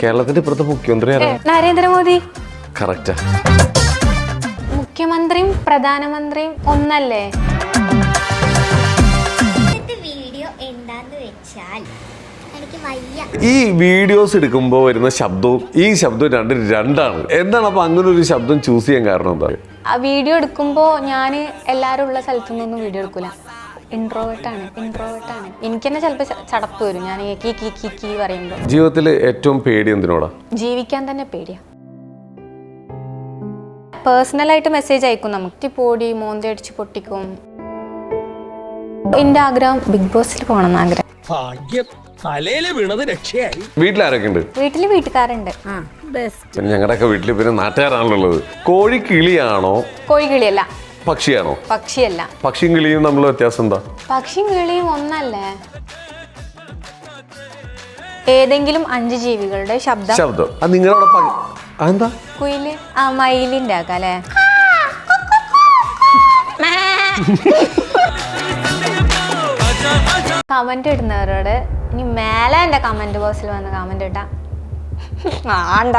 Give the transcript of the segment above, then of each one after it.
കേരളത്തിന്റെ ഇപ്പോഴത്തെ മുഖ്യമന്ത്രി നരേന്ദ്രമോദി. കറക്റ്റാ. മുഖ്യമന്ത്രിയും പ്രധാനമന്ത്രിയും ഒന്നല്ലേ? വീഡിയോ എന്താന്ന് വെച്ചാൽ എനിക്ക് വയ്യ. ഈ വീഡിയോസ് എടുക്കുമ്പോൾ വരുന്ന ശബ്ദവും ഈ ശബ്ദവും രണ്ടാണ്. എന്താണ് അപ്പൊ അങ്ങനെ ഒരു ശബ്ദം ചൂസ് ചെയ്യാൻ കാരണം എന്താ? ആ വീഡിയോ എടുക്കുമ്പോൾ ഞാൻ എല്ലാവരും ഉള്ള സ്ഥലത്തു നിന്നൊന്നും വീഡിയോ എടുക്കൂല. ഇൻട്രോവേർട്ടാണ്. എനിക്ക് തന്നെ ചിലപ്പോൾ ചടപ്പ് വരും ഞാൻ കീ പറയുമ്പോൾ. ജീവിതത്തിൽ ഏറ്റവും പേടി എന്തിനോടാ? ജീവിക്കാൻ തന്നെ പേടിയാ. പേഴ്സണലായിട്ട് മെസ്സേജ് അയക്കും നമുക്ക്, പോടി മോന്തി അടിച്ച് പൊട്ടിക്കും. എൻ്റെ ആഗ്രഹം ബിഗ് ബോസിൽ പോകണം ആഗ്രഹം. വീട്ടിലാരൊക്കെ ഉണ്ട്? വീട്ടില് വീട്ടുകാരുണ്ട്. പിന്നെ ഞങ്ങളുടെയൊക്കെ വീട്ടിൽ പിന്നെ നാട്ടുകാരാണുള്ളത്. കോഴി കിളിയാണോ? കോഴിക്കിളിയല്ല. പക്ഷിയാണോ? പക്ഷിയല്ല. പക്ഷിയും കിളിയും തമ്മിലുള്ള വ്യത്യാസം എന്താ? പക്ഷിയും കിളിയും ഒന്നല്ലേ? ഏതെങ്കിലും 5 ജീവികളുടെ ശബ്ദം അത് നിങ്ങളവിടെ എന്താ? കുയില്. ആ മയിലിന്റെ ആക്കാം അല്ലേ? കമന്റ് ഇടുന്നവരോട് ഇനി മേലെ എന്റെ കമന്റ് ബോക്സിൽ വന്ന് കമന്റ് ഇട്ടാ മാണ്ട.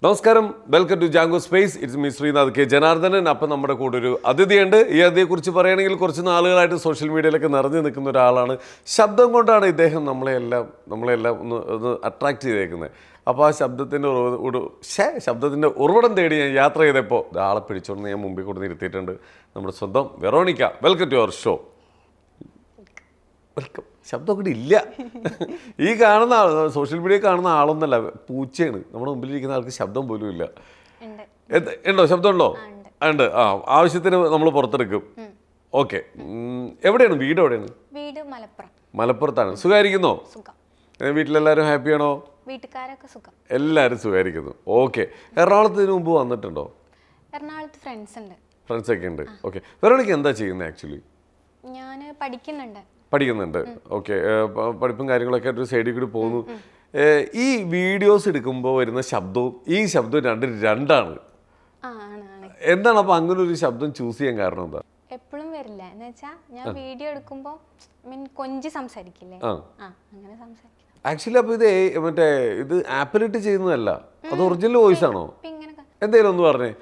നമസ്കാരം, welcome to Jango space. It's me Sreenath K Janardhanan. അപ്പം നമ്മുടെ കൂടെ ഒരു അതിഥിയുണ്ട്. ഈ അതിഥിയെക്കുറിച്ച് പറയുകയാണെങ്കിൽ കുറച്ച് നാളുകളായിട്ട് സോഷ്യൽ മീഡിയയിലൊക്കെ നിറഞ്ഞു നിൽക്കുന്ന ഒരാളാണ്. ശബ്ദം കൊണ്ടാണ് ഇദ്ദേഹം നമ്മളെല്ലാം ഒന്ന് അട്രാക്റ്റ് ചെയ്തേക്കുന്നത്. അപ്പോൾ ആ ശബ്ദത്തിൻ്റെ ഉറവിടം തേടി ഞാൻ യാത്ര ചെയ്തപ്പോൾ ആളെ പിടിച്ചോണ്ട് ഞാൻ മുമ്പിൽ കൊണ്ട് നിർത്തിയിട്ടുണ്ട്. നമ്മുടെ സ്വന്തം Veronica. Welcome to our show. Welcome. ശബ്ദം കൂടി ഇല്ല. ഈ കാണുന്ന സോഷ്യൽ മീഡിയ കാണുന്ന ആളൊന്നല്ല, പൂച്ചയാണ്. നമ്മുടെ മുമ്പിലിരിക്കുന്ന ആൾക്ക് ശബ്ദം പോലും ഇല്ല. ഉണ്ടോ? ശബ്ദം ഉണ്ടോ? ഉണ്ട്. ആവശ്യത്തിന് നമ്മൾ പുറത്തെടുക്കും. ഓക്കെ. എവിടെയാണ് വീട്? എവിടെയാണ് വീട്? മലപ്പുറം. മലപ്പുറത്താണ്. സുഖമായിരിക്കുന്നോ? വീട്ടിലെല്ലാവരും ഹാപ്പിയാണോ? വീട്ടുകാരൊക്കെ സുഖം. എല്ലാവരും സുഖമായിരിക്കുന്നു. ഓക്കെ. എറണാകുളത്തിന് മുമ്പ് വന്നിട്ടുണ്ടോ? എറണാകുളത്ത് ഫ്രണ്ട്സ് ഒക്കെ ഉണ്ട്. ഓക്കെ. വെറോണിക്ക എന്താ ചെയ്യുന്നത് ആക്ച്വലി? ഞാൻ പഠിക്കുന്നുണ്ട്. ഓക്കെ. പഠിപ്പും കാര്യങ്ങളൊക്കെ ഒരു സൈഡിൽ കൂടി പോകുന്നു. ഈ വീഡിയോസ് എടുക്കുമ്പോൾ വരുന്ന ശബ്ദവും ഈ ശബ്ദവും രണ്ടാണ്. എന്താണ് അപ്പൊ അങ്ങനെ ഒരു ശബ്ദം ചൂസ് ചെയ്യാൻ കാരണം എന്താ? എപ്പോഴും വരില്ല എന്ന് വെച്ചാ ഞാൻ വീഡിയോ എടുക്കുമ്പോ കൊഞ്ചി സംസാരിക്കില്ലേ, അങ്ങനെ സംസാരിക്കും. ആക്ച്വലി അപ്പൊ ഇത് ആപ്പിലിട്ട് ചെയ്യുന്നതല്ല, അത് ഒറിജിനൽ വോയിസ് ആണോ? എന്തേലും ഒന്ന് പറഞ്ഞേ.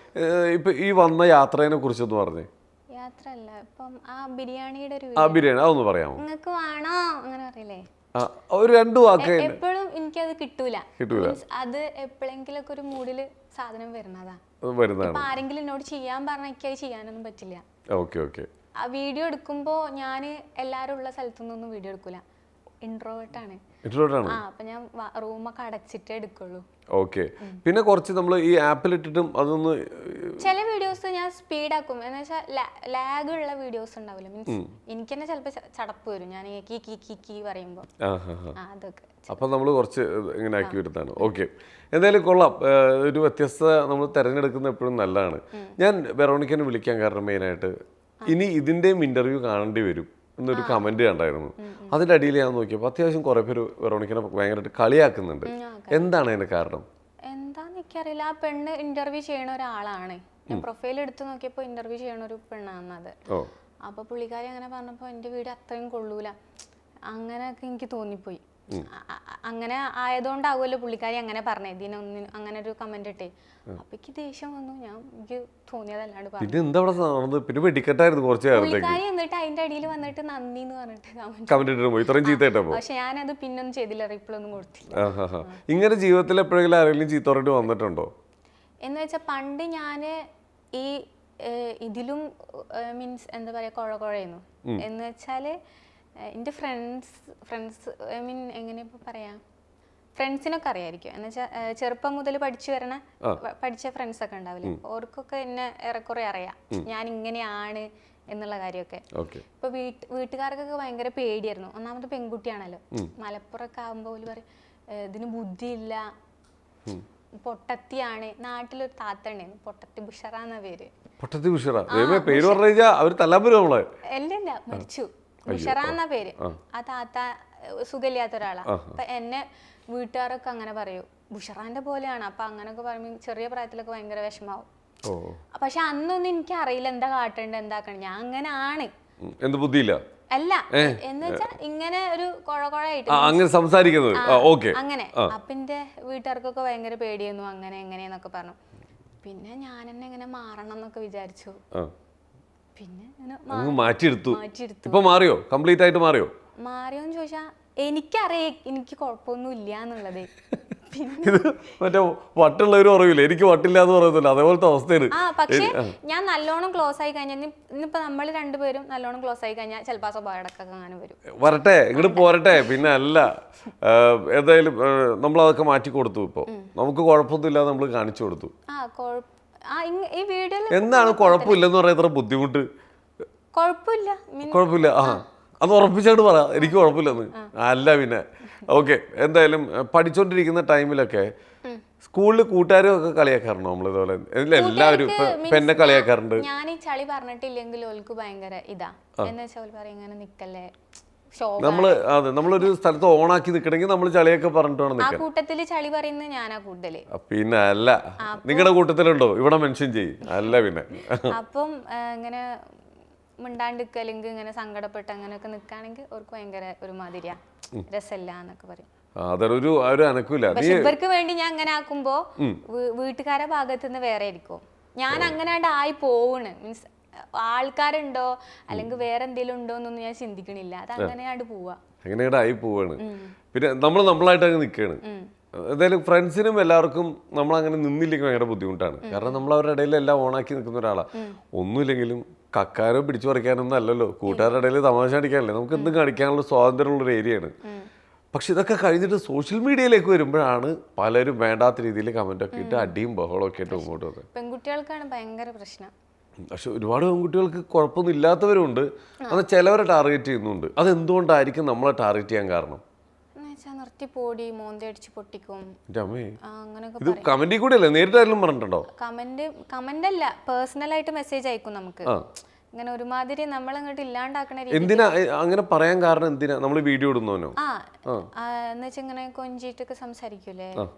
ഇപ്പൊ ഈ വന്ന യാത്രേനെ കുറിച്ചൊന്ന് പറഞ്ഞേ. യാത്രയല്ല, ഇപ്പം ആ ബിരിയാണിയുടെ ഒരു ബിരിയാണി അതൊന്ന് പറയാമോ? നിങ്ങൾക്ക് വേണോ അങ്ങനെ പറയില്ലേ? ഒരു 2 വാക്ക്. എപ്പോഴും എനിക്കത് കിട്ടൂല. അത് എപ്പോഴെങ്കിലും ഒക്കെ ഒരു മൂഡില് സാധനം വരുന്നതാണ്. ആരെങ്കിലും എന്നോട് ചെയ്യാൻ പറഞ്ഞാൽ എനിക്കത് ചെയ്യാനൊന്നും പറ്റില്ല. ആ വീഡിയോ എടുക്കുമ്പോ ഞാൻ എല്ലാരും ഉള്ള സ്ഥലത്തുനിന്നൊന്നും വീഡിയോ എടുക്കൂല. ഇൻട്രോവേർട്ടാണ്. അപ്പൊ ഞാൻ റൂമൊക്കെ അടച്ചിട്ടേ എടുക്കുള്ളൂ. ഓക്കെ. പിന്നെ കുറച്ച് നമ്മൾ ഈ ആപ്പിൽ ഇട്ടിട്ടും അതൊന്ന് ചില വീഡിയോസ് ഞാൻ സ്പീഡാക്കും. എന്ന് വെച്ചാൽ ലാഗ് ഉള്ള വീഡിയോസ് ഉണ്ടാവില്ല. മീൻസ് എനിക്ക് തന്നെ ചിലപ്പോൾ ചടപ്പ് വരും ഞാൻ കീ പറയുമ്പോ. അതൊക്കെ അപ്പൊ നമ്മൾ കുറച്ച് ഇങ്ങനെ ആക്കി വരുന്നതാണ്. ഓക്കെ. എന്തായാലും കൊള്ളാം. ഒരു വ്യത്യസ്തത നമ്മൾ തിരഞ്ഞെടുക്കുന്നത് എപ്പോഴും നല്ലതാണ്. ഞാൻ വെറോണിക്കനെ വിളിക്കാൻ കാരണം മെയിനായിട്ട് ഇനി ഇതിന്റെയും ഇന്റർവ്യൂ കാണേണ്ടി വരും എന്നൊരു കമന്റ് കണ്ടായിരുന്നു. അതിന്റെ അടിയിൽ ഞാൻ നോക്കിയപ്പോൾ അത്യാവശ്യം കുറെ പേര് വെറോണിക്കനെ ഭയങ്കരമായിട്ട് കളിയാക്കുന്നുണ്ട്. എന്താണ് അതിന്റെ കാരണം? എന്താന്ന് എനിക്കറിയില്ല. ആ പെണ്ണ് ഇന്റർവ്യൂ ചെയ്യണ ഒരാളാണ്. ഞാൻ പ്രൊഫൈൽ എടുത്ത് നോക്കിയപ്പോ ഇന്റർവ്യൂ ചെയ്യണ ഒരു പെണ്ണാണത്. അപ്പൊ പുള്ളിക്കാരി അങ്ങനെ പറഞ്ഞപ്പോ എന്റെ വീട് അത്രയും കൊള്ളൂല അങ്ങനെയൊക്കെ എനിക്ക് തോന്നിപ്പോയി. അങ്ങനെ ആയതുകൊണ്ടാവുമല്ലോ പുള്ളിക്കാരി അങ്ങനെ പറഞ്ഞേ. ഇതിനൊന്നും അങ്ങനെ ഒരു കമന്റ് ഇട്ടേ. അപ്പൊ എനിക്ക് ദേഷ്യം വന്നു. എനിക്ക് തോന്നിയതല്ലാണ്ട് പുള്ളിക്കാരി എന്നിട്ട് അതിന്റെ അടിയിൽ വന്നിട്ട് നന്ദി എന്ന് പറഞ്ഞിട്ട് കമന്റ്. പക്ഷെ ഞാനത് പിന്നൊന്നും ചെയ്തില്ല, റിപ്ലൈ ഒന്നും കൊടുത്തില്ല. ഇങ്ങനെ ജീവിതത്തിൽ എപ്പോഴെങ്കിലും ആരെങ്കിലും ചീത്ത പറഞ്ഞിട്ട് വന്നിട്ടുണ്ടോ? എന്ന് വെച്ചാൽ പണ്ട് ഞാന് ഈ ഇതിലും മീൻസ് എന്താ പറയാ കുഴയുന്നു. എന്ന് വെച്ചാല് എൻ്റെ ഫ്രണ്ട്സ് ഐ മീൻ എങ്ങനെ ഇപ്പൊ പറയാ, ഫ്രണ്ട്സിനൊക്കെ അറിയായിരിക്കും. എന്ന് വെച്ചാൽ ചെറുപ്പം മുതൽ പഠിച്ച ഫ്രണ്ട്സ് ഒക്കെ ഉണ്ടാവില്ലേ, അവർക്കൊക്കെ എന്നെ ഏറെക്കുറെ അറിയാം ഞാൻ ഇങ്ങനെയാണ് എന്നുള്ള കാര്യമൊക്കെ. ഇപ്പൊ വീട്ടുകാർക്കൊക്കെ ഭയങ്കര പേടിയായിരുന്നു. ഒന്നാമത് പെൺകുട്ടിയാണല്ലോ. മലപ്പുറമൊക്കെ ആകുമ്പോ പറയും ഇതിന് ബുദ്ധിയില്ല, പൊട്ടത്തിയാണ്. നാട്ടിലൊരു താത്ത ഉണ്ടായിരുന്നു, പൊട്ടത്തി ബുഷറ എന്ന പേര്. എല്ലാം മരിച്ചു. ബുഷറ എന്ന പേര്. ആ താത്ത സുഖമില്ലാത്ത ഒരാളാ. അപ്പൊ എന്നെ വീട്ടുകാരൊക്കെ അങ്ങനെ പറയൂ, ബുഷറാന്റെ പോലെയാണ്. അപ്പൊ അങ്ങനൊക്കെ പറയുമ്പോൾ ചെറിയ പ്രായത്തിലൊക്കെ ഭയങ്കര വിഷമാവും. ഓ പക്ഷെ അന്നൊന്നും എനിക്ക് അറിയില്ല എന്താ കാട്ടേണ്ടത് എന്താക്കണം, ഞാൻ അങ്ങനെ ആണ്. എന്ത് ബുദ്ധിയില്ല അല്ല എന്ന് വെച്ചാ ഇങ്ങനെ ഒരു കുഴകുഴയായിട്ട് അങ്ങനെ സംസാരിക്കുന്നത്. ഓക്കെ. അങ്ങനെ. അപ്പൊ എന്റെ വീട്ടുകാർക്കൊക്കെ ഭയങ്കര പേടിയൊന്നും അങ്ങനെ എങ്ങനെയെന്നൊക്കെ പറഞ്ഞു. പിന്നെ ഞാൻ തന്നെ ഇങ്ങനെ മാറണം എന്നൊക്കെ വിചാരിച്ചു. പിന്നെ മാറ്റിയെടുത്തു. ഇപ്പൊ മാറിയോ? കംപ്ലീറ്റ് ആയിട്ട് മാറിയോ? മാറിയോന്ന് ചോദിച്ചാ എനിക്കറിയാം എനിക്ക് കുഴപ്പമൊന്നും ഇല്ല എന്നുള്ളത്. ഇത് മറ്റേ വട്ടുള്ളവരും അറിയില്ല, എനിക്ക് വട്ടില്ല എന്ന് പറയുന്നില്ല, അതേപോലത്തെ അവസ്ഥയാണ്. പക്ഷെ ഞാൻ നല്ലോണം ക്ലോസ് ആയി കഴിഞ്ഞാൽ ഇന്നിപ്പോ നമ്മൾ രണ്ടുപേരും നല്ലോണം ക്ലോസ് ആയി കഴിഞ്ഞാൽ ചിലപ്പോ ആ സ്വഭാവം ഇടക്കൊക്കെ അങ്ങനെ വരും. വരട്ടെ, ഇങ്ങോട്ട് പോരട്ടെ. പിന്നെ അല്ല, ഏതായാലും നമ്മളതൊക്കെ മാറ്റി കൊടുത്തു. ഇപ്പൊ നമുക്ക് കുഴപ്പമൊന്നുമില്ലാതെ നമ്മൾ കാണിച്ചു കൊടുത്തു. ഈ വീഡിയോയിൽ എന്താണ് കുഴപ്പമില്ലെന്ന് പറയാൻ ഇത്ര ബുദ്ധിമുട്ട്? കുഴപ്പമില്ല. അത് ഉറപ്പിച്ചായിട്ട് പറ, എനിക്ക് കുഴപ്പമില്ലെന്ന്. അല്ല പിന്നെ ഓക്കെ. എന്തായാലും പഠിച്ചോണ്ടിരിക്കുന്ന ടൈമിലൊക്കെ സ്കൂളിൽ കൂട്ടുകാരും ഒക്കെ കളിയാക്കാറുണ്ടോ? നമ്മളിതുപോലെ എല്ലാവരും ഇപ്പൊ എന്നെ കളിയാക്കാറുണ്ട്. ഞാൻ ഈ ചളി പറഞ്ഞിട്ടില്ലെങ്കിൽ ഓൾക്ക് ഭയങ്കര ഇതാ എന്ന് വെച്ചാൽ പറയും ഇങ്ങനെ നിക്കല്ലേ. നമ്മളൊരു സ്ഥലത്ത് ഓണാക്കി നിക്കണമെങ്കിൽ നമ്മൾ ചളിയൊക്കെ പറഞ്ഞിട്ട് വേണം നിൽക്കാൻ. കൂട്ടത്തില് ചളി പറയുന്നത് ഞാനാ കൂടുതല്. പിന്നെ അല്ല, നിങ്ങളുടെ കൂട്ടത്തിലുണ്ടോ ഇവിടെ മെൻഷൻ ചെയ്യും. അല്ല പിന്നെ അപ്പം ഇങ്ങനെ മിണ്ടാണ്ടിക്ക അല്ലെങ്കിൽ ഇങ്ങനെ സങ്കടപ്പെട്ട് അങ്ങനെയൊക്കെ നിൽക്കുകയാണെങ്കിൽ അവർക്ക് ഭയങ്കര ഒരു മാതിരിയാ, രസമില്ല എന്നൊക്കെ പറയും. അതൊരു അനക്കൂല. പക്ഷെ ഇവർക്ക് വേണ്ടി ഞാൻ അങ്ങനെ ആക്കുമ്പോ വീട്ടുകാരെ ഭാഗത്ത് നിന്ന് വേറെ ആയിരിക്കും. ഞാൻ അങ്ങനെ ആയി പോവണ്. മീൻസ് ആൾക്കാരുണ്ടോ അല്ലെങ്കിൽ വേറെ എന്തെങ്കിലും ഉണ്ടോ എന്നൊന്നും ഞാൻ ചിന്തിക്കണില്ല. അത് അങ്ങനെയാണ്ട് പോവാ, അങ്ങനെയാണ്ട് ആയി പോവാണ്. പിന്നെ നമ്മളായിട്ട് അങ്ങ് നിൽക്കുകയാണ്. എന്തായാലും ഫ്രണ്ട്സിനും എല്ലാവർക്കും നമ്മളങ്ങനെ നിന്നില്ലെങ്കിൽ ഭയങ്കര ബുദ്ധിമുട്ടാണ്. കാരണം നമ്മൾ അവരുടെ ഇടയിൽ എല്ലാം ഓണാക്കി നിൽക്കുന്ന ഒരാളാണ്. ഒന്നുമില്ലെങ്കിലും കക്കാരോ പിടിച്ചു പറിക്കാനൊന്നും അല്ലല്ലോ, കൂട്ടുകാരുടെ ഇടയിൽ തമാശ അടിക്കാനല്ലേ, നമുക്ക് എന്തും കാണിക്കാനുള്ള സ്വാതന്ത്ര്യമുള്ളൊരു ഏരിയയാണ്. പക്ഷെ ഇതൊക്കെ കഴിഞ്ഞിട്ട് സോഷ്യൽ മീഡിയയിലേക്ക് വരുമ്പോഴാണ് പലരും വേണ്ടാത്ത രീതിയിൽ കമന്റൊക്കെ ഇട്ട് അടിയും ബഹളവും ഒക്കെ ആയിട്ട് മുമ്പോട്ട് വന്നത്. പെൺകുട്ടികൾക്കാണ് ഭയങ്കര പ്രശ്നം. പക്ഷെ ഒരുപാട് പെൺകുട്ടികൾക്ക് കുഴപ്പമൊന്നും ഇല്ലാത്തവരുണ്ട്. അത് ചിലവരെ ടാർഗറ്റ് ചെയ്യുന്നുണ്ട്. അതെന്തുകൊണ്ടായിരിക്കും നമ്മളെ ടാർഗറ്റ് ചെയ്യാൻ കാരണം? ഇത് കമന്റിൽ കൂടെ അല്ലേ, നേരിട്ടായാലും പറഞ്ഞിട്ടുണ്ടോ? കമന്റ് അല്ല, പേഴ്സണൽ ആയിട്ട് മെസ്സേജ് അയക്കും നമുക്ക്. ഇങ്ങനെ ഒരുമാതിരി നമ്മളങ്ങോട്ട് ഇല്ലാണ്ടാക്കണ രീതി. എന്തിനാ അങ്ങനെ പറയാൻ കാരണം? എന്തിനാ നമ്മൾ വീഡിയോ ഇടുന്നോ? എന്ന് വെച്ചാൽ ഇങ്ങനെ കൊഞ്ചിട്ടൊക്കെ സംസാരിക്കൂലേ,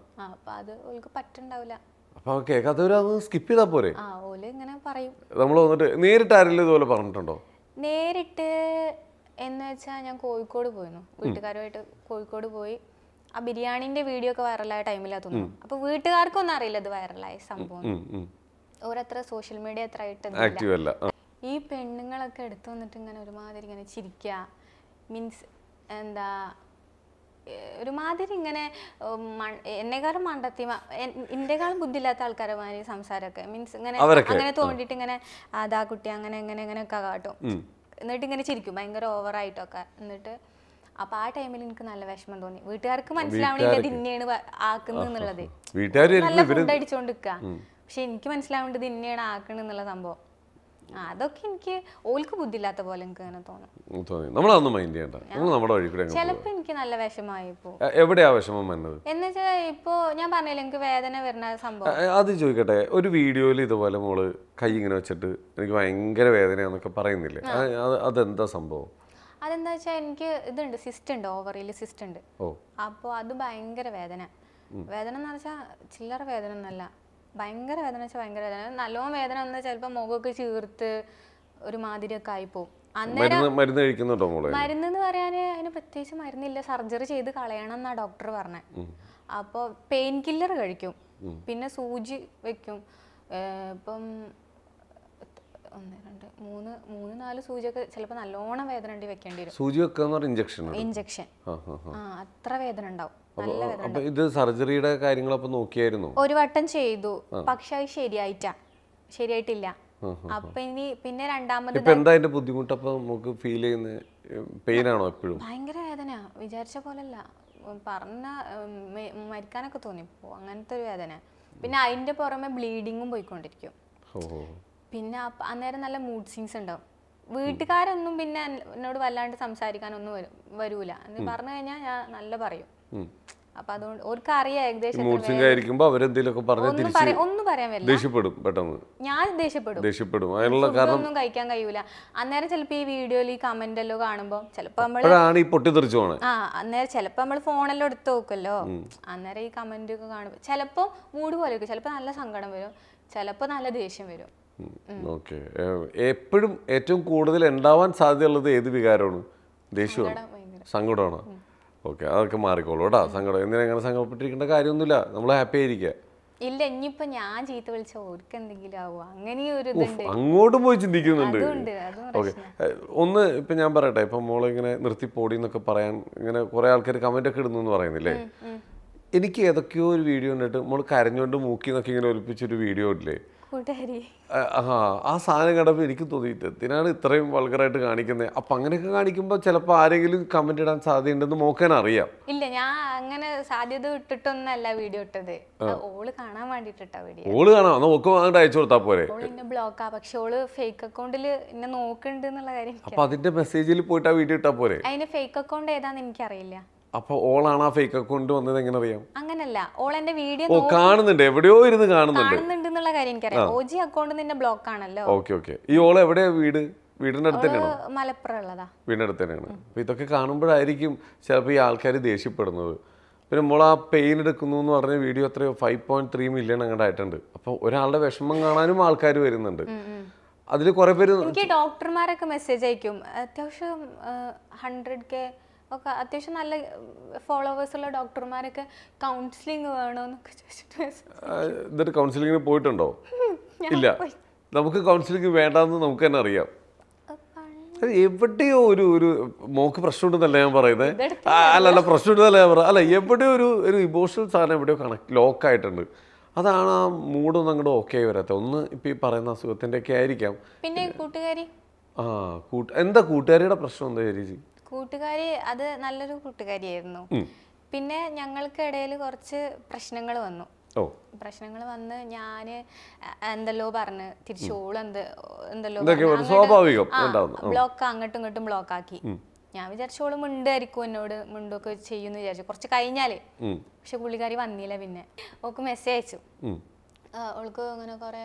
അപ്പൊ അത് ഓൾക്ക് പറ്റുണ്ടാവില്ല. അപ്പൊ കേൾക്കാത്തവരത് സ്കിപ്പ് ചെയ്താ പോരെ? ഓല് ഇങ്ങനെ പറയും. നമ്മൾ വന്നിട്ട് നേരിട്ട് ആരെങ്കിലും ഇതുപോലെ പറഞ്ഞിട്ടുണ്ടോ? നേരിട്ട് എന്ന് വെച്ചാൽ ഞാൻ കോഴിക്കോട് പോയിരുന്നു, വീട്ടുകാരുമായിട്ട് കോഴിക്കോട് പോയി. ആ ബിരിയാണിന്റെ വീഡിയോ ഒക്കെ വൈറലായ ടൈമിലാ തോന്നുന്നു. അപ്പൊ വീട്ടുകാർക്കൊന്നും അറിയില്ല ഇത് വൈറലായ സംഭവം. ഓരത്ര സോഷ്യൽ മീഡിയ അത്ര ആയിട്ട് ഈ പെണ്ണുങ്ങളൊക്കെ എടുത്തു വന്നിട്ട് ഇങ്ങനെ ഒരുമാതിരി ഇങ്ങനെ ചിരിക്കുക, മീൻസ് എന്താ ഒരുമാതിരി ഇങ്ങനെ എന്നെക്കാളും മണ്ടത്തി എന്നെക്കാളും ബുദ്ധിയില്ലാത്ത ആൾക്കാരെ മാതിരി സംസാരമൊക്കെ, മീൻസ് ഇങ്ങനെ അങ്ങനെ തോണ്ടിട്ട് ഇങ്ങനെ അതാ കുട്ടി അങ്ങനെ എങ്ങനെ എങ്ങനെയൊക്കെ കാട്ടും. എന്നിട്ട് ഇങ്ങനെ ചിരിക്കും ഭയങ്കര ഓവറായിട്ടൊക്കെ. എന്നിട്ട് അപ്പൊ ആ ടൈമിൽ എനിക്ക് നല്ല വിഷമം തോന്നി. വീട്ടുകാർക്ക് മനസ്സിലാവണില്ല ഇതിന്നെയാണ് ആക്കുന്നുള്ളത്, നല്ല ഫുഡ് അടിച്ചോണ്ടിരിക്കുക. പക്ഷെ എനിക്ക് മനസ്സിലാവേണ്ടത് ഇതിന്നെയാണ് ആക്കണെന്നുള്ള സംഭവം. അതൊക്കെ എനിക്ക് ഓൾക്ക് ബുദ്ധിയില്ലാത്ത പോലെ എനിക്ക് അങ്ങനെ തോന്നും. ചിലപ്പോ എനിക്ക് നല്ല വിഷമായി പോകും. എവിടെയാ വിഷമം വന്നത് എന്നുവെച്ചാൽ ഇപ്പൊ ഞാൻ പറഞ്ഞില്ല എനിക്ക് വേദന വരുന്ന സംഭവം. അത് ചോദിക്കട്ടെ, ഒരു വീഡിയോയിൽ ഇതുപോലെ മോള് കൈ ഇങ്ങനെ വെച്ചിട്ട് എനിക്ക് ഭയങ്കര വേദനയാന്നൊക്കെ പറയുന്നില്ലേ, അതെന്താ സംഭവം? അതെന്താ വെച്ചാൽ എനിക്ക് ഇതുണ്ട്, സിസ്റ്റ് ഉണ്ട്, ഓവറിയിൽ സിസ്റ്റ് ഉണ്ട്. അപ്പോൾ അത് ഭയങ്കര വേദന എന്ന് വെച്ചാൽ ചില്ലറ വേദന ഒന്നല്ല, ഭയങ്കര വേദന വെച്ചാൽ ഭയങ്കര വേദന. നല്ലോണം വേദന വന്നാൽ ചിലപ്പോൾ മുഖമൊക്കെ ചീർത്ത് ഒരുമാതിരിയൊക്കെ ആയിപ്പോവും. മരുന്ന് എന്ന് പറയാന് അതിന് പ്രത്യേകിച്ച് മരുന്നില്ല, സർജറി ചെയ്ത് കളയണം എന്നാ ഡോക്ടർ പറഞ്ഞത്. അപ്പോൾ പെയിൻ കില്ലർ കഴിക്കും, പിന്നെ സൂചി വെക്കും. ഇപ്പം 1 2 3 4 സൂചിയൊക്കെ ചിലപ്പോൾ നല്ലോണം വേദന ഉണ്ട് വെക്കേണ്ടി വരും. സൂചി വെക്കുക ഇഞ്ചക്ഷൻ അത്ര വേദന ഉണ്ടാവും. ഇത് സർജറിയുടെ കാര്യങ്ങളൊക്കെ നോക്കിയായിരുന്നു? ഒരു വട്ടം ചെയ്തു, പക്ഷെ അത് ശരിയായിട്ടില്ല. അപ്പൊ ഇനി പിന്നെ രണ്ടാമത് ബുദ്ധിമുട്ട് ഫീൽ ചെയ്യുന്ന പെയിൻ ആണോ എപ്പോഴും? ഭയങ്കര വേദന, വിചാരിച്ച പോലല്ല, പറഞ്ഞ മരിക്കാനൊക്കെ തോന്നിപ്പോ അങ്ങനത്തെ ഒരു വേദന. പിന്നെ അതിന്റെ പുറമെ ബ്ലീഡിങ്ങും പോയിക്കൊണ്ടിരിക്കും. പിന്നെ അന്നേരം നല്ല മൂഡ് സ്വിങ്സ് ഉണ്ടാവും. വീട്ടുകാരൊന്നും പിന്നെ എന്നോട് വല്ലാണ്ട് സംസാരിക്കാനൊന്നും വരൂല. എന്ന് പറഞ്ഞു കഴിഞ്ഞാൽ ഞാൻ നല്ല പറയും. അപ്പൊ അതുകൊണ്ട് ഓർക്ക് അറിയാം ഏകദേശം ഒന്നും പറയാൻ പറ്റില്ല. ഞാൻ ദേഷ്യപ്പെടും, ഒന്നും കഴിക്കാൻ കഴിയൂല. അന്നേരം ചിലപ്പോ ഈ വീഡിയോയിൽ ഈ കമന്റ് എല്ലാം കാണുമ്പോ ചിലപ്പോ അന്നേരം ചിലപ്പോ നമ്മള് ഫോണെല്ലാം എടുത്ത് നോക്കല്ലോ, അന്നേരം ഈ കമന്റ് ഒക്കെ കാണുമ്പോ ചിലപ്പോ മൂഡ് പോലെ ചിലപ്പോ നല്ല സങ്കടം വരും. ചിലപ്പോൾ നല്ല ദേഷ്യം വരും. ഓക്കെ. എപ്പോഴും ഏറ്റവും കൂടുതൽ ഉണ്ടാവാൻ സാധ്യതയുള്ളത് ഏത് വികാരമാണ്? ദേഷ്യമാണ്, സങ്കടമാണ്? ഓക്കെ, അതൊക്കെ മാറിക്കോളൂ കേട്ടോ. സങ്കടം എന്തിനാ അങ്ങനെ സങ്കടപ്പെട്ടിരിക്കേണ്ട കാര്യമൊന്നുമില്ല. നമ്മൾ ഹാപ്പി ആയിരിക്കുക. ഇല്ല, ഇനിയിപ്പോ ഞാൻ ചീത്ത വിളിച്ച ഓർക്ക് എന്തെങ്കിലും ആവുക, അങ്ങനെ ഒരു ഇതുണ്ട്. അങ്ങോട്ടും പോയി ചിന്തിക്കുന്നുണ്ട്. അതും ഓക്കെ, ഒന്ന് ഇപ്പൊ ഞാൻ പറയട്ടെ, ഇപ്പൊ മോളെ ഇങ്ങനെ നിർത്തി പോടി എന്നൊക്കെ പറയാൻ ഇങ്ങനെ കുറെ ആൾക്കാർ കമന്റ് ഒക്കെ ഇടുന്നു എന്ന് പറയുന്നില്ലേ? എനിക്ക് ഏതൊക്കെയോ ഒരു വീഡിയോ കണ്ടിട്ട് മോള് കരഞ്ഞോണ്ട് മൂക്കി എന്നൊക്കെ ഇങ്ങനെ ഒലിപ്പിച്ചൊരു വീഡിയോ ഇല്ലേ? കൂട്ടുകാരി ആ സാധനം കണ്ടപ്പോൾ എനിക്ക് തോന്നിയിട്ട് എന്തിനാണ് ഇത്രയും വൾഗറായിട്ട് കാണിക്കുന്നത്? അപ്പം അങ്ങനെയൊക്കെ കാണിക്കുമ്പോൾ ചിലപ്പോൾ ആരെങ്കിലും കമന്റ് ഇടാൻ സാധ്യതയുണ്ടെന്ന് മോക്കാൻ അറിയാം. ഇല്ല, ഞാൻ അങ്ങനെ സാധ്യത ഇട്ടിട്ടൊന്നല്ല വീഡിയോ ഇട്ടത്. ഓള് കാണാൻ വേണ്ടിട്ടാ വീഡിയോ. ഓള് കാണാം, അന്ന് ഓക്ക് അങ്ങോട്ട് അയച്ചു കൊടുത്താൽ പോരെ? ഓള് എന്നെ ബ്ലോക്കാ, പക്ഷെ ഓള് ഫേക്ക് അക്കൗണ്ടിൽ എന്നെ നോക്കുന്നുണ്ട് എന്നുള്ള കാര്യം. അപ്പൊ അതിന്റെ മെസ്സേജിൽ പോയിട്ട് ആ വീഡിയോ ഇട്ടാ പോരെ? അതിന്റെ ഫേക്ക് അക്കൗണ്ട് ഏതാന്ന് എനിക്കറിയില്ല. അപ്പൊ ഓളാണ് ആ ഫേക്ക് അക്കൗണ്ട് വന്നത് എങ്ങനെ അറിയാം? അങ്ങനല്ല, ഓൾ എന്റെ വീഡിയോ കാണുന്നുണ്ട്, എവിടെയോ ഇരുന്ന് കാണുന്നുണ്ട് എന്നുള്ള കാര്യം എനിക്കറിയാം. ഓജി അക്കൗണ്ട് നിന്റെ ബ്ലോക്ക് ആണല്ലോ. Okay okay. ഈ ഓള് എവിടെയാ വീട്? വീടിന്റെ അടുത്ത് തന്നെയാണോ? മലപ്പുറം ഉള്ളതാ. വീടിന്റെ അടുത്ത് തന്നെയാണ്. അപ്പൊ ഇതൊക്കെ കാണുമ്പോഴായിരിക്കും ചിലപ്പോൾ ഈ ആൾക്കാർ ദേഷ്യപ്പെടുന്നത്. പിന്നെ നമ്മൾ ആ പെയിൻ എടുക്കുന്നു എന്ന് പറഞ്ഞ വീഡിയോ എത്രയോ 5.3 മില്യൺ അങ്ങോട്ട് ആയിട്ടുണ്ട്. അപ്പൊ ഒരാളുടെ വിഷമം കാണാനും ആൾക്കാർ വരുന്നുണ്ട്. അതിൽ കുറെ പേര് എനിക്ക് ഡോക്ടർമാരൊക്കെ മെസ്സേജ് അയക്കും. അത്യാവശ്യം 100K ഒക്കെ അത്യാവശ്യം നല്ല ഫോളോവേഴ്സ് ഉള്ള ഡോക്ടർമാരൊക്കെ കൗൺസിലിംഗ് വേണോന്നൊക്കെ ചോദിച്ചിട്ട്. എന്നിട്ട് കൗൺസിലിങ്ങിന് പോയിട്ടുണ്ടോ? ഇല്ല, നമുക്ക് കൗൺസിലിംഗ് വേണ്ടെന്ന് നമുക്ക് തന്നെ അറിയാം. എവിടെയോ ഒരു മോക്ക് പ്രശ്നമുണ്ടെന്നല്ല ഞാൻ പറയുന്നത്. അല്ല പ്രശ്നമുണ്ടെന്നല്ല ഞാൻ പറയാം. അല്ല, എവിടെയോ ഒരു ഇമോഷണൽ സാധനം എവിടെയോ ലോക്കായിട്ടുണ്ട്. അതാണ് ആ മൂഡൊന്നും അങ്ങോട്ട് ഓക്കെ ആയി വരാത്ത. ഒന്ന് ഇപ്പം ഈ പറയുന്ന അസുഖത്തിൻ്റെ ഒക്കെ ആയിരിക്കാം. പിന്നെ കൂട്ടുകാരി എന്താ കൂട്ടുകാരിയുടെ പ്രശ്നം എന്താ ചേച്ചി? കൂട്ടുകാരി അത് നല്ലൊരു കൂട്ടുകാരിയായിരുന്നു. പിന്നെ ഞങ്ങൾക്ക് ഇടയിൽ കുറച്ച് പ്രശ്നങ്ങൾ വന്നു. പ്രശ്നങ്ങൾ വന്ന് ഞാന് എന്തെല്ലോ പറഞ്ഞ് തിരിച്ചോള് എന്തെല്ലോ ബ്ലോക്ക് അങ്ങോട്ടും ഇങ്ങോട്ടും ബ്ലോക്ക് ആക്കി. ഞാൻ വിചാരിച്ചോള് മിണ്ടായിരിക്കും, എന്നോട് മിണ്ടൊക്കെ ചെയ്യുമെന്ന് വിചാരിച്ചു കുറച്ച് കഴിഞ്ഞാല്. പക്ഷെ പുള്ളിക്കാരി വന്നില്ല. പിന്നെ ഓക്ക് മെസ്സേജ് അയച്ചു. ഓൾക്ക് അങ്ങനെ കുറെ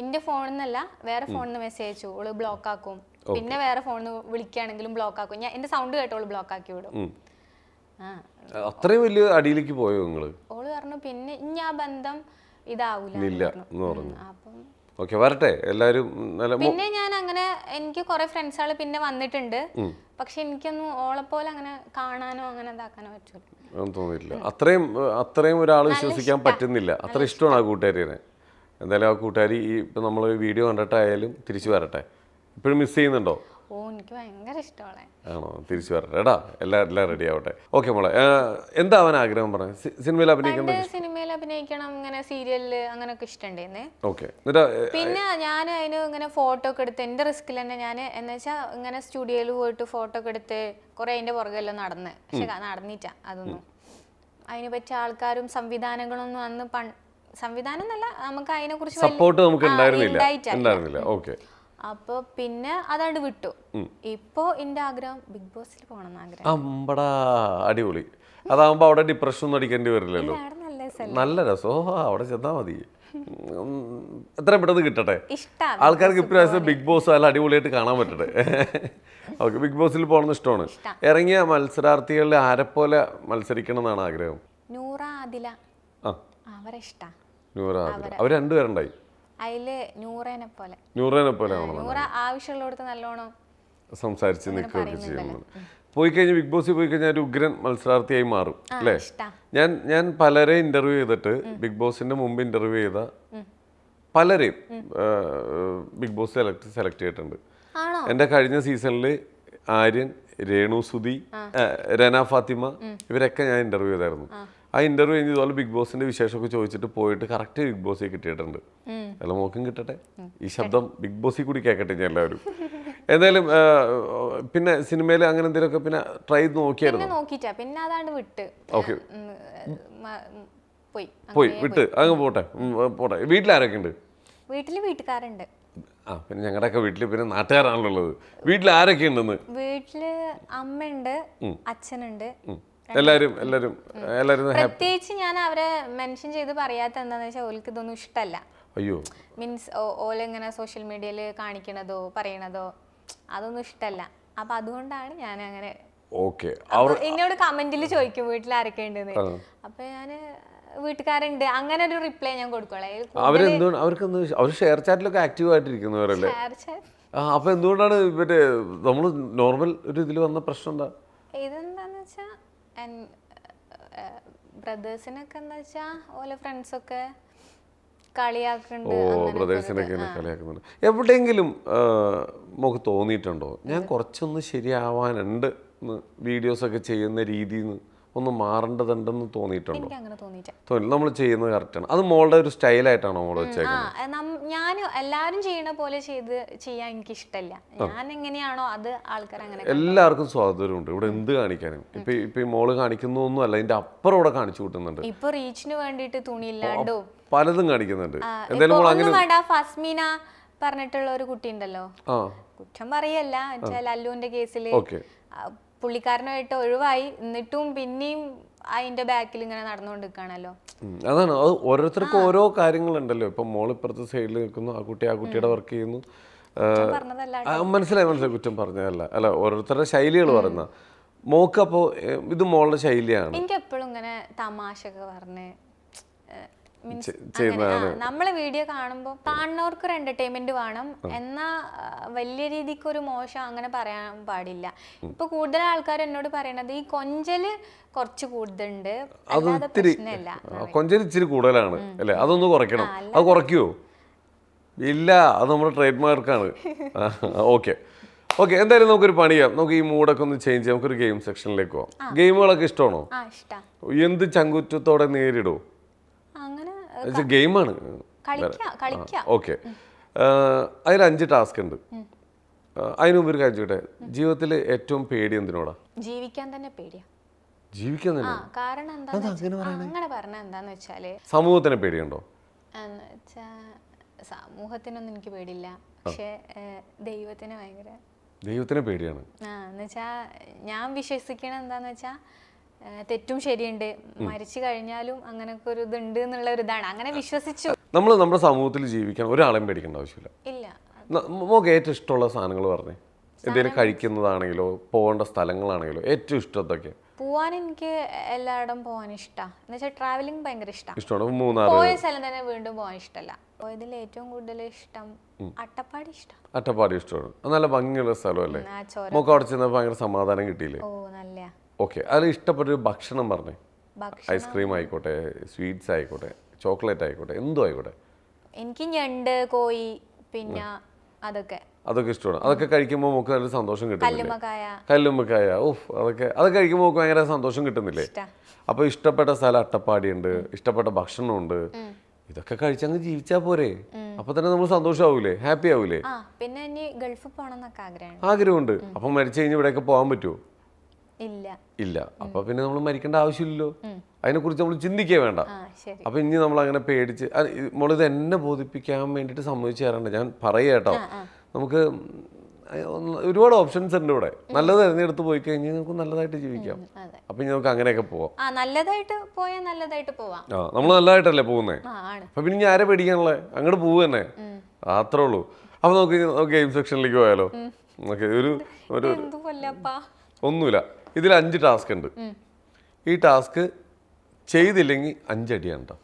എന്റെ ഫോണിൽ നിന്നല്ല വേറെ ഫോണിൽ നിന്ന് മെസ്സേജ് അയച്ചു. ഓള് ബ്ലോക്ക് ആക്കും. പിന്നെ വേറെ ഫോണിൽ നിന്ന് വിളിക്കുകയാണെങ്കിലും ബ്ലോക്ക് ആക്കും. ഞാൻ എന്റെ സൗണ്ട് കേട്ടോള് ബ്ലോക്ക് ആക്കി വിടും. അത്രയും വലിയ അടിയിലേക്ക് പോയോ നിങ്ങള്? ഓള് പറഞ്ഞു പിന്നെ ഇനി ആ ബന്ധം ഇതാവൂല. വരട്ടെ എല്ലാരും. പിന്നെ ഞാൻ അങ്ങനെ എനിക്ക് കുറെ ഫ്രണ്ട്സുകൾ പിന്നെ വന്നിട്ടുണ്ട്. പക്ഷെ എനിക്കൊന്നും ഓളെ പോലെ അങ്ങനെ കാണാനോ അങ്ങനെ ഇതാക്കാനോ പറ്റൂല തോന്നിയില്ല. അത്രയും ഒരാൾ വിശ്വസിക്കാൻ പറ്റുന്നില്ല. അത്ര ഇഷ്ടമാണ് ആ കൂട്ടുകാരിനെ. എന്തായാലും ആ കൂട്ടുകാരി ഇപ്പം നമ്മൾ വീഡിയോ കണ്ടിട്ടായാലും തിരിച്ചു വരട്ടെ. ഇപ്പോഴും മിസ് ചെയ്യുന്നുണ്ടോ? എനിക്ക് ഭയങ്കര ഇഷ്ടമാണ്. ആണോ? തിരിച്ചു വരട്ടെ കേട്ടാ. എല്ലാം റെഡി ആവട്ടെ. ഓക്കെ മോളെ, എന്താ അവൻ ആഗ്രഹം പറഞ്ഞു? സിനിമയിൽ അഭിനയിക്കണം, ഇങ്ങനെ സീരിയലില് അങ്ങനെയൊക്കെ ഇഷ്ടമുണ്ടായിരുന്നേ. ഓക്കെ. പിന്നെ ഞാൻ അതിന് ഇങ്ങനെ ഫോട്ടോ ഒക്കെ എടുത്ത് എന്റെ റിസ്കിൽ തന്നെ ഞാൻ എന്ന് വെച്ചാൽ ഇങ്ങനെ സ്റ്റുഡിയോയിൽ പോയിട്ട് ഫോട്ടോ ഒക്കെ എടുത്ത് കുറെ അതിന്റെ പുറകെല്ലാം നടന്ന്. പക്ഷെ നടന്നിട്ടാ അതൊന്നും. അതിനെ പറ്റിയ ആൾക്കാരും സംവിധാനങ്ങളൊന്നും അന്ന് സംവിധാനം എന്നല്ല, നമുക്ക് അതിനെ കുറിച്ച് സപ്പോർട്ട് നമുക്ക് ഉണ്ടായിരുന്നില്ല. ഓക്കെ. അപ്പൊ പിന്നെ അതാണ്ട് വിട്ടു. ഇപ്പൊ എന്റെ ആഗ്രഹം ബിഗ് ബോസിൽ പോകണം ആഗ്രഹം. അമ്പടാ, അടിപൊളി. അതാവുമ്പോ അവിടെ ഡിപ്രഷൻ ഒന്നും അടിക്കേണ്ടി വരില്ലല്ലോ. നല്ല രസോ, അവിടെ ചെന്നാ മതി. എത്രയും പെട്ടെന്ന് കിട്ടട്ടെ. ആൾക്കാർക്ക് ഇപ്രാവശ്യം ബിഗ് ബോസ് നല്ല അടിപൊളിയായിട്ട് കാണാൻ പറ്റട്ടെ. ഓക്കെ, ബിഗ് ബോസിൽ പോകണമെന്ന് ഇഷ്ടമാണ്. ഇറങ്ങിയ മത്സരാർത്ഥികളിൽ ആരെപ്പോലെ മത്സരിക്കണം എന്നാണ് ആഗ്രഹം? നൂറ ആദില അവരെ ഇഷ്ട. നൂറ ആദില അവർ രണ്ടുപേരുണ്ടായി. അതില് നൂറേനെ പോലെ നൂറ ആവശ്യമുള്ളടത്ത് നല്ലോണം സംസാരിച്ച് നിൽക്കുകയൊക്കെ ചെയ്യുന്നു. പോയി കഴിഞ്ഞ് ബിഗ് ബോസിൽ പോയി കഴിഞ്ഞാൽ ഒരു ഉഗ്രൻ മത്സരാർത്ഥിയായി മാറും അല്ലേ? ഞാൻ പലരെ ഇന്റർവ്യൂ ചെയ്തിട്ട് ബിഗ് ബോസിന്റെ മുമ്പ് ഇന്റർവ്യൂ ചെയ്ത പലരെയും ബിഗ് ബോസ് സെലക്ട് ചെയ്തിട്ടുണ്ട്. എൻ്റെ കഴിഞ്ഞ സീസണിൽ ആര്യൻ, രേണു സുധി, രന ഫാത്തിമ ഇവരൊക്കെ ഞാൻ ഇന്റർവ്യൂ ചെയ്തായിരുന്നു. ആ ഇന്റർവ്യൂ കഴിഞ്ഞ് ഇതുപോലെ ബിഗ് ബോസിന്റെ വിശേഷമൊക്കെ ചോദിച്ചിട്ട് പോയിട്ട് കറക്റ്റ് ബിഗ് ബോസിൽ കിട്ടിയിട്ടുണ്ട്. എല്ലാം മോക്കും കിട്ടട്ടെ. ഈ ശബ്ദം ബിഗ് ബോസിൽ കൂടി കേൾക്കട്ടെ ഞാൻ എല്ലാവരും. എന്തായാലും പിന്നെ സിനിമയിൽ അങ്ങനെ എന്തെങ്കിലുമൊക്കെ പിന്നെ ട്രൈ നോക്കിയായിരുന്നു? പിന്നെ അതാണ്ട് വിട്ട്. ഓക്കെ, വിട്ട് അങ്ങ് പോട്ടെ. വീട്ടിലാരൊക്കെ ഉണ്ട്? വീട്ടില് വീട്ടുകാരുണ്ട്. പിന്നെ ഞങ്ങളുടെയൊക്കെ വീട്ടില് പിന്നെ നാട്ടുകാരാണല്ലോ ഉള്ളത്. വീട്ടിൽ ആരൊക്കെ ഉണ്ടെന്ന്? വീട്ടില് അമ്മയുണ്ട്, അച്ഛനുണ്ട്. എല്ലാരും പ്രത്യേകിച്ച് ഞാൻ അവരെ മെൻഷൻ ചെയ്ത് പറയാത്ത എന്താന്ന് വെച്ചാൽ ഓൾക്ക് ഇതൊന്നും ഇഷ്ടല്ല. അയ്യോ, മീൻസ് ഓലിങ്ങനെ സോഷ്യൽ മീഡിയയിൽ കാണിക്കണതോ പറയണതോ അതൊന്നും ഇഷ്ടല്ല. അപ്പൊ അതുകൊണ്ടാണ് ഞാൻ അങ്ങനെ. എന്നോട് കമന്റിൽ ചോദിക്കും വീട്ടിൽ ആരൊക്കെ ഉണ്ടെന്ന്. അപ്പൊ ഞാന് വീട്ടുകാരുണ്ട് അങ്ങനെ ഒരു റിപ്ലൈ ഞാൻ കൊടുക്കുള്ളൂ. അവരെന്തുകൊണ്ട് അവർ ഷെയർ ചാറ്റിലൊക്കെ ആക്റ്റീവ് ആയിട്ടിരിക്കുന്നവരല്ലേ? അപ്പൊ എന്തുകൊണ്ടാണ് ഇവര് നമ്മൾ നോർമൽ ഒരു ഇതിൽ വന്ന പ്രശ്നം എന്താ? ഇതെന്താന്ന് വെച്ചാ ബ്രദേഴ്സിനൊക്കെ എന്താ വെച്ചാ ഓലെ ഫ്രണ്ട്സൊക്കെ കളിയാക്കുന്നുണ്ട്. ബ്രദേഴ്സിനൊക്കെ കളിയാക്കുന്നുണ്ട്. എവിടെയെങ്കിലും നമുക്ക് തോന്നിയിട്ടുണ്ടോ ഞാൻ കുറച്ചൊന്ന് ശരിയാവാനുണ്ട് വീഡിയോസ് ഒക്കെ ചെയ്യുന്ന രീതിയിൽ നിന്ന് ഒന്ന് മാറേണ്ടതുണ്ടെന്ന് തോന്നിയിട്ടുണ്ടോ? തോന്നി നമ്മൾ ചെയ്യുന്നത് കറക്റ്റാണ്. അത് മോളുടെ ഒരു സ്റ്റൈലായിട്ടാണോ മോള് വെച്ചേക്കുന്നത്? ഞാൻ എല്ലാരും ചെയ്യണ പോലെ ചെയ്യാൻ എനിക്ക് ഇഷ്ടമല്ല. ഞാൻ എങ്ങനെയാണോ അത് ആൾക്കാർ അങ്ങനെ. എല്ലാവർക്കും സ്വാതന്ത്ര്യമുണ്ട് ഇവിടെ എന്ത് കാണിക്കാനും. ഇപ്പൊ ഈ മോള് കാണിക്കുന്നൊന്നും അല്ല, ഇതിന്റെ അപ്പുറം ഇവിടെ കാണിച്ചു കൂട്ടുന്നുണ്ട്. ഇപ്പൊ റീച്ചിന് വേണ്ടിട്ട് തുണിയില്ലാണ്ടോ പലതും കാണിക്കുന്നുണ്ട്. എന്തായാലും ഫസ്മീന പറഞ്ഞിട്ടുള്ള ഒരു കുട്ടി ഉണ്ടല്ലോ, കുറ്റം പറയല്ല, ലല്ലുവിന്റെ കേസില് പുള്ളിക്കാരനായിട്ട് ഒഴിവായി, എന്നിട്ടും പിന്നെയും അതിന്റെ ബാക്കിൽ ഇങ്ങനെ നടന്നുകൊണ്ടിരിക്കുകയാണല്ലോ. അതാണ്, അത് ഓരോരുത്തർക്കും ഓരോ കാര്യങ്ങളുണ്ടല്ലോ. ഇപ്പൊ മോൾ ഇപ്പുറത്തെ സൈഡിൽ നിൽക്കുന്നു, ആ കുട്ടിയുടെ വർക്ക് ചെയ്യുന്നു. മനസ്സിലായി, കുറ്റം പറഞ്ഞതല്ല. അല്ല, ഓരോരുത്തരുടെ ശൈലികൾ പറയുന്ന മോക്ക്. അപ്പോ ഇത് മോളുടെ ശൈലിയാണ്. എനിക്ക് എപ്പോഴും ഇങ്ങനെ തമാശ ഒക്കെ പറഞ്ഞ് നമ്മളെ വീഡിയോ കാണുമ്പോൾ കാണുന്നവർക്ക് ഒരു എന്റർടൈൻമെന്റ് വേണം, എന്നാ വലിയ രീതിക്ക് ഒരു മോശം അങ്ങനെ പറയാൻ പാടില്ല. ഇപ്പൊ കൂടുതൽ ആൾക്കാർ എന്നോട് പറയണത് ഈ കൊഞ്ചല് കുറച്ച് കൂടുതലുണ്ട്, കൊഞ്ചൽ ഇച്ചിരി കൂടുതലാണ് അല്ലേ, അതൊന്ന് കുറയ്ക്കണം. അത് കുറയ്ക്കുവോ? ഇല്ല, അത് നമ്മുടെ ട്രേഡ് മാർക്കാണ്. ഓക്കെ, എന്തായാലും നമുക്കൊരു പണി ചെയ്യാം. നമുക്ക് ഈ മൂഡൊക്കെ ഒന്ന് ചേഞ്ച് ചെയ്യാം. നമുക്കൊരു ഗെയിം സെക്ഷനിലേക്ക് പോവാം. ഗെയിമുകളൊക്കെ ഇഷ്ടമാണോ? എന്ത് ചങ്കുറ്റത്തോടെ നേരിടോ? ഗെയിമാണ്. ഓക്കെ, അതിൽ 5 ടാസ്ക് ഉണ്ട്. അതിന് മുമ്പ് ഒരു കാര്യം ചോട്ടെ, ജീവിതത്തിൽ ഏറ്റവും പേടി എന്തിനോടാ? ജീവിക്കാൻ തന്നെ പേടിയാ. ജീവിക്കാൻ തന്നെ? കാരണം അങ്ങനെ പറഞ്ഞ എന്താന്ന് വെച്ചാല് സമൂഹത്തിനെ പേടിയുണ്ടോ? സമൂഹത്തിനൊന്നും എനിക്ക് പേടിയില്ല, പക്ഷെ ദൈവത്തിന് ഭയങ്കര. ദൈവത്തിന് പേടിയാണ്? എന്നുവെച്ചാ ഞാൻ വിശ്വസിക്കണ എന്താന്ന് വെച്ചാ തെറ്റും ശരിയുണ്ട്, മരിച്ചു കഴിഞ്ഞാലും അങ്ങനൊക്കെ ഒരു ഇതുണ്ട് എന്നുള്ള ഒരു ഇതാണ്, അങ്ങനെ വിശ്വസിച്ചു. നമ്മൾ നമ്മുടെ സമൂഹത്തിൽ ജീവിക്കാൻ ഒരാളെയും പേടിക്കേണ്ട ആവശ്യമില്ല. ഇല്ല. നമുക്ക് ഏറ്റവും ഇഷ്ടമുള്ള സാധനങ്ങൾ പറഞ്ഞേ. എന്തെങ്കിലും കഴിക്കുന്നതാണെങ്കിലോ പോകേണ്ട സ്ഥലങ്ങളാണെങ്കിലോ ഏറ്റവും ഇഷ്ടത്തൊക്കെ? പോവാൻ എനിക്ക് എല്ലായിടം പോവാൻ ഇഷ്ടമാണ്. എന്ന് വെച്ചാൽ ട്രാവലിംഗ് ഭയങ്കര ഇഷ്ടമാണ്. മൂന്നാർ പോയ സ്ഥലം തന്നെ വീണ്ടും പോകാൻ ഇഷ്ടമല്ല. പോയതിൽ ഏറ്റവും കൂടുതൽ ഇഷ്ടം അട്ടപ്പാടി ഇഷ്ടം. അട്ടപ്പാടി ഇഷ്ടമാണ്. നല്ല ഭംഗിയുള്ള സ്ഥലമല്ലേ? നമുക്ക് അവിടെ ചെന്നപ്പോൾ ഭയങ്കര സമാധാനം കിട്ടിയില്ലേ? ഓ നല്ല. ഓക്കെ, അതിൽ ഇഷ്ടപ്പെട്ടൊരു ഭക്ഷണം പറഞ്ഞേ. ഐസ്ക്രീം ആയിക്കോട്ടെ, സ്വീറ്റ്സ് ആയിക്കോട്ടെ, ചോക്ലേറ്റ് ആയിക്കോട്ടെ, എന്തോ ആയിക്കോട്ടെ. എനിക്ക് ഞണ്ട്, കോഴി, പിന്നെ അതൊക്കെ ഇഷ്ടമാണ്. അതൊക്കെ കഴിക്കുമ്പോൾ നമുക്ക് നല്ല സന്തോഷം കിട്ടുന്നില്ലേ? കല്ലുമ്മക്കായ, അതൊക്കെ കഴിക്കുമ്പോൾ നമുക്ക് ഭയങ്കര സന്തോഷം കിട്ടുന്നില്ലേ? അപ്പൊ ഇഷ്ടപ്പെട്ട സ്ഥലം അട്ടപ്പാടിയുണ്ട്, ഇഷ്ടപ്പെട്ട ഭക്ഷണമുണ്ട്. ഇതൊക്കെ കഴിച്ചങ്ങ് ജീവിച്ചാ പോരെ? അപ്പൊ തന്നെ നമ്മൾ സന്തോഷമാവൂലേ, ഹാപ്പി ആവൂലേ? പിന്നെ ഗൾഫിൽ പോകണമെന്നൊക്കെ ആഗ്രഹമുണ്ട്. അപ്പൊ മരിച്ചു കഴിഞ്ഞ് ഇവിടെയൊക്കെ പോകാൻ പറ്റുമോ? ഇല്ല. അപ്പൊ പിന്നെ നമ്മൾ മരിക്കേണ്ട ആവശ്യമില്ലല്ലോ, അതിനെ കുറിച്ച് നമ്മൾ ചിന്തിക്കേ വേണ്ട. അപ്പൊ ഇനി നമ്മൾ അങ്ങനെ പേടിച്ച് മോളിത് എന്നെ ബോധിപ്പിക്കാൻ വേണ്ടിട്ട് സമ്മതിച്ചു തരാണ്ട് ഞാൻ പറയാ കേട്ടോ. നമുക്ക് ഒരുപാട് ഓപ്ഷൻസ് ഉണ്ട് ഇവിടെ. നല്ലത് തിരഞ്ഞെടുത്ത് പോയി കഴിഞ്ഞാൽ നമുക്ക് നല്ലതായിട്ട് ജീവിക്കാം. അപ്പൊ നമുക്ക് അങ്ങനെയൊക്കെ പോവാം. നമ്മൾ നല്ലതായിട്ടല്ലേ പോകുന്നേ. അപ്പൊ പിന്നെ ആരെ പേടിക്കാനുള്ളേ? അങ്ങോട്ട് പോവുക തന്നെ, അത്രേ ഉള്ളൂ. അപ്പൊ നമുക്ക് ഗെയിം സെക്ഷനിലേക്ക് പോയാലോ? ഒന്നുമില്ല, ഇതിൽ 5 ടാസ്ക് ഉണ്ട്. ഈ ടാസ്ക് ചെയ്തില്ലെങ്കിൽ 5 അടിയാണ് കേട്ടോ.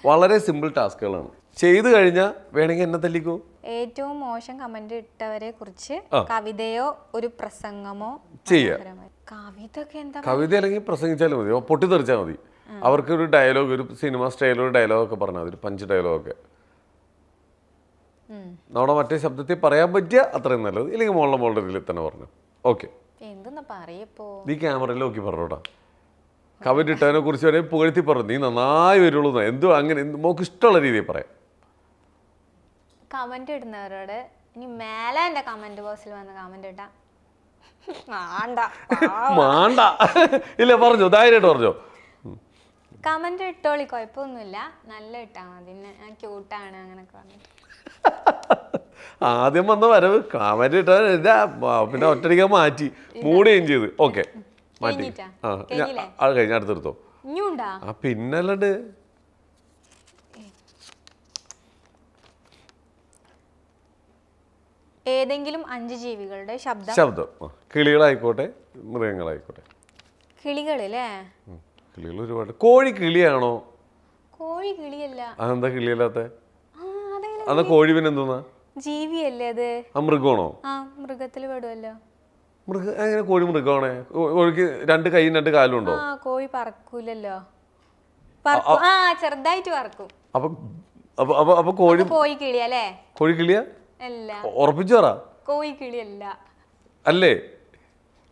വളരെ സിമ്പിൾ ടാസ്കുകളാണ്. ചെയ്തു കഴിഞ്ഞാൽ വേണമെങ്കിൽ എന്നെ തല്ലിക്കോ. ഏറ്റവും മോശം കമന്റ് ഇട്ടവരെ കുറിച്ച് കവിതയോ ഒരു പ്രസംഗമോ ചെയ്യാം. കവിത അല്ലെങ്കിൽ പ്രസംഗിച്ചാലും മതി, പൊട്ടിത്തെറിച്ചാൽ മതി. അവർക്ക് ഒരു ഡയലോഗ്, ഒരു സിനിമ സ്റ്റൈലോ ഡയലോഗ് ഒക്കെ പറഞ്ഞാൽ മതി, 5 ഡയലോഗൊക്കെ. നമ്മുടെ മറ്റേ ശബ്ദത്തിൽ പറയാൻ പറ്റിയ അത്രയും നല്ലത്. ഇല്ലെങ്കിൽ മോളുടെ ഇതിൽ തന്നെ പറഞ്ഞു. ഓക്കെ, നീ ക്യാമറയിൽ നോക്കി പറഞ്ഞോട്ടാ. കമന്റ് ഇട്ടതിനെ കുറിച്ച് വരെ പുകഴ്ത്തി പറഞ്ഞു, നീ നന്നായി വരുള്ളൂ. എന്തോ അങ്ങനെ നമുക്ക് ഇഷ്ടമുള്ള രീതിയിൽ പറയാം. കമന്റ് ഇടുന്നവരോട് ഇനി മേലെ എന്റെ കമന്റ് ബോക്സിൽ വന്ന് കമന്റ് ഇട്ടാ മാണ്ട. ഇല്ല, പറഞ്ഞോ, ധൈര്യമായിട്ട് പറഞ്ഞോ. കമന്റ് ഇട്ടോളി, കുഴപ്പമൊന്നുമില്ല, നല്ല ഇട്ടാ മതി, ഞാൻ ക്യൂട്ടാണ് അങ്ങനൊക്കെ പറഞ്ഞു. ആദ്യം വന്ന വരവ് കമന്റ് ഇട്ടാ പിന്നെ ഒറ്റടിക്കാൻ മാറ്റി മൂഡ് ചേഞ്ച് ചെയ്ത്. ഓക്കെ, മാറ്റി. അത് കഴിഞ്ഞ അടുത്തെടുത്തോ. പിന്നല്ലണ്ട് ഏതെങ്കിലും 5 ജീവികളുടെ ശബ്ദം. കിളികളായിക്കോട്ടെ, മൃഗങ്ങളായിക്കോട്ടെ. കിളികളില്ലേ? കിളികൾ ഒരുപാട്. കോഴി കിളിയാണോ? കോഴി കിളിയല്ല. അതെന്താ കിളിയല്ലാത്ത? അതെങ്ങനെ അതാ കോഴി പിന്നെ എന്തോന്നാ? ജീവിയല്ലേ അത്? ആ മൃഗമാണോ? ആ മൃഗത്തിൽ പെടുമല്ലോ. എങ്ങനെ കോഴി മൃഗമാണേ? കോഴിക്ക് 2 കൈയും 2 കാലും ഉണ്ടോ? ആ കോഴി പറക്കൂലല്ലോ. ആ ചെറുതായിട്ട് പറക്കും. അപ്പൊ അപ്പൊ അപ്പൊ അപ്പൊ കോഴി കോഴി കിളിയല്ലേ? കോഴി കിളിയാ? അല്ല, ഉറപ്പിച്ചു പറ. കോഴി കിളിയല്ല. അല്ലേ?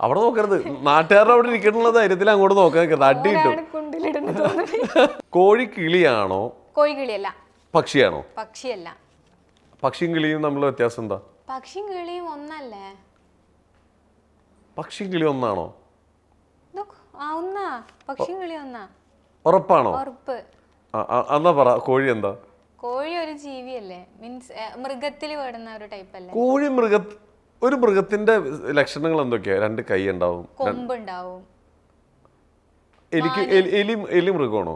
അവിടെ നോക്കരുത്. നാട്ടുകാരുടെ അവിടെ ഇരിക്കണുള്ള ധൈര്യത്തിൽ അങ്ങോട്ട് നോക്കാൻ നിൽക്കരുത്. അടി കിട്ടും. കുണ്ടിലിടുന്നു തോന്നുന്നു. കോഴി കിളിയാണോ? കോഴി കിളിയല്ല. പക്ഷിയാണോ? പക്ഷിയല്ല. പക്ഷിയും കിളിയും തമ്മിലുള്ള വ്യത്യാസം എന്താ? പക്ഷിയും കിളിയും ഒന്നല്ലേ? പക്ഷിയും കിളി ഒന്നാണോ? ഒന്നാ. പക്ഷിയും കിളി ഒന്നാ. ഉറപ്പാണോ? ഉറപ്പ്. എന്നാ പറ, കോഴി എന്താ? കോഴി ഒരു ജീവിയല്ലേ? മീൻസ് മൃഗത്തിൽ പെടുന്ന ഒരു ടൈപ്പ് അല്ലേ? കോഴി ഒരു മൃഗത്തിന്റെ ലക്ഷണങ്ങൾ എന്തൊക്കെയാ? 2 കൈ ഉണ്ടാവും, കൊമ്പ് ഉണ്ടാവും. എലി മൃഗമാണോ?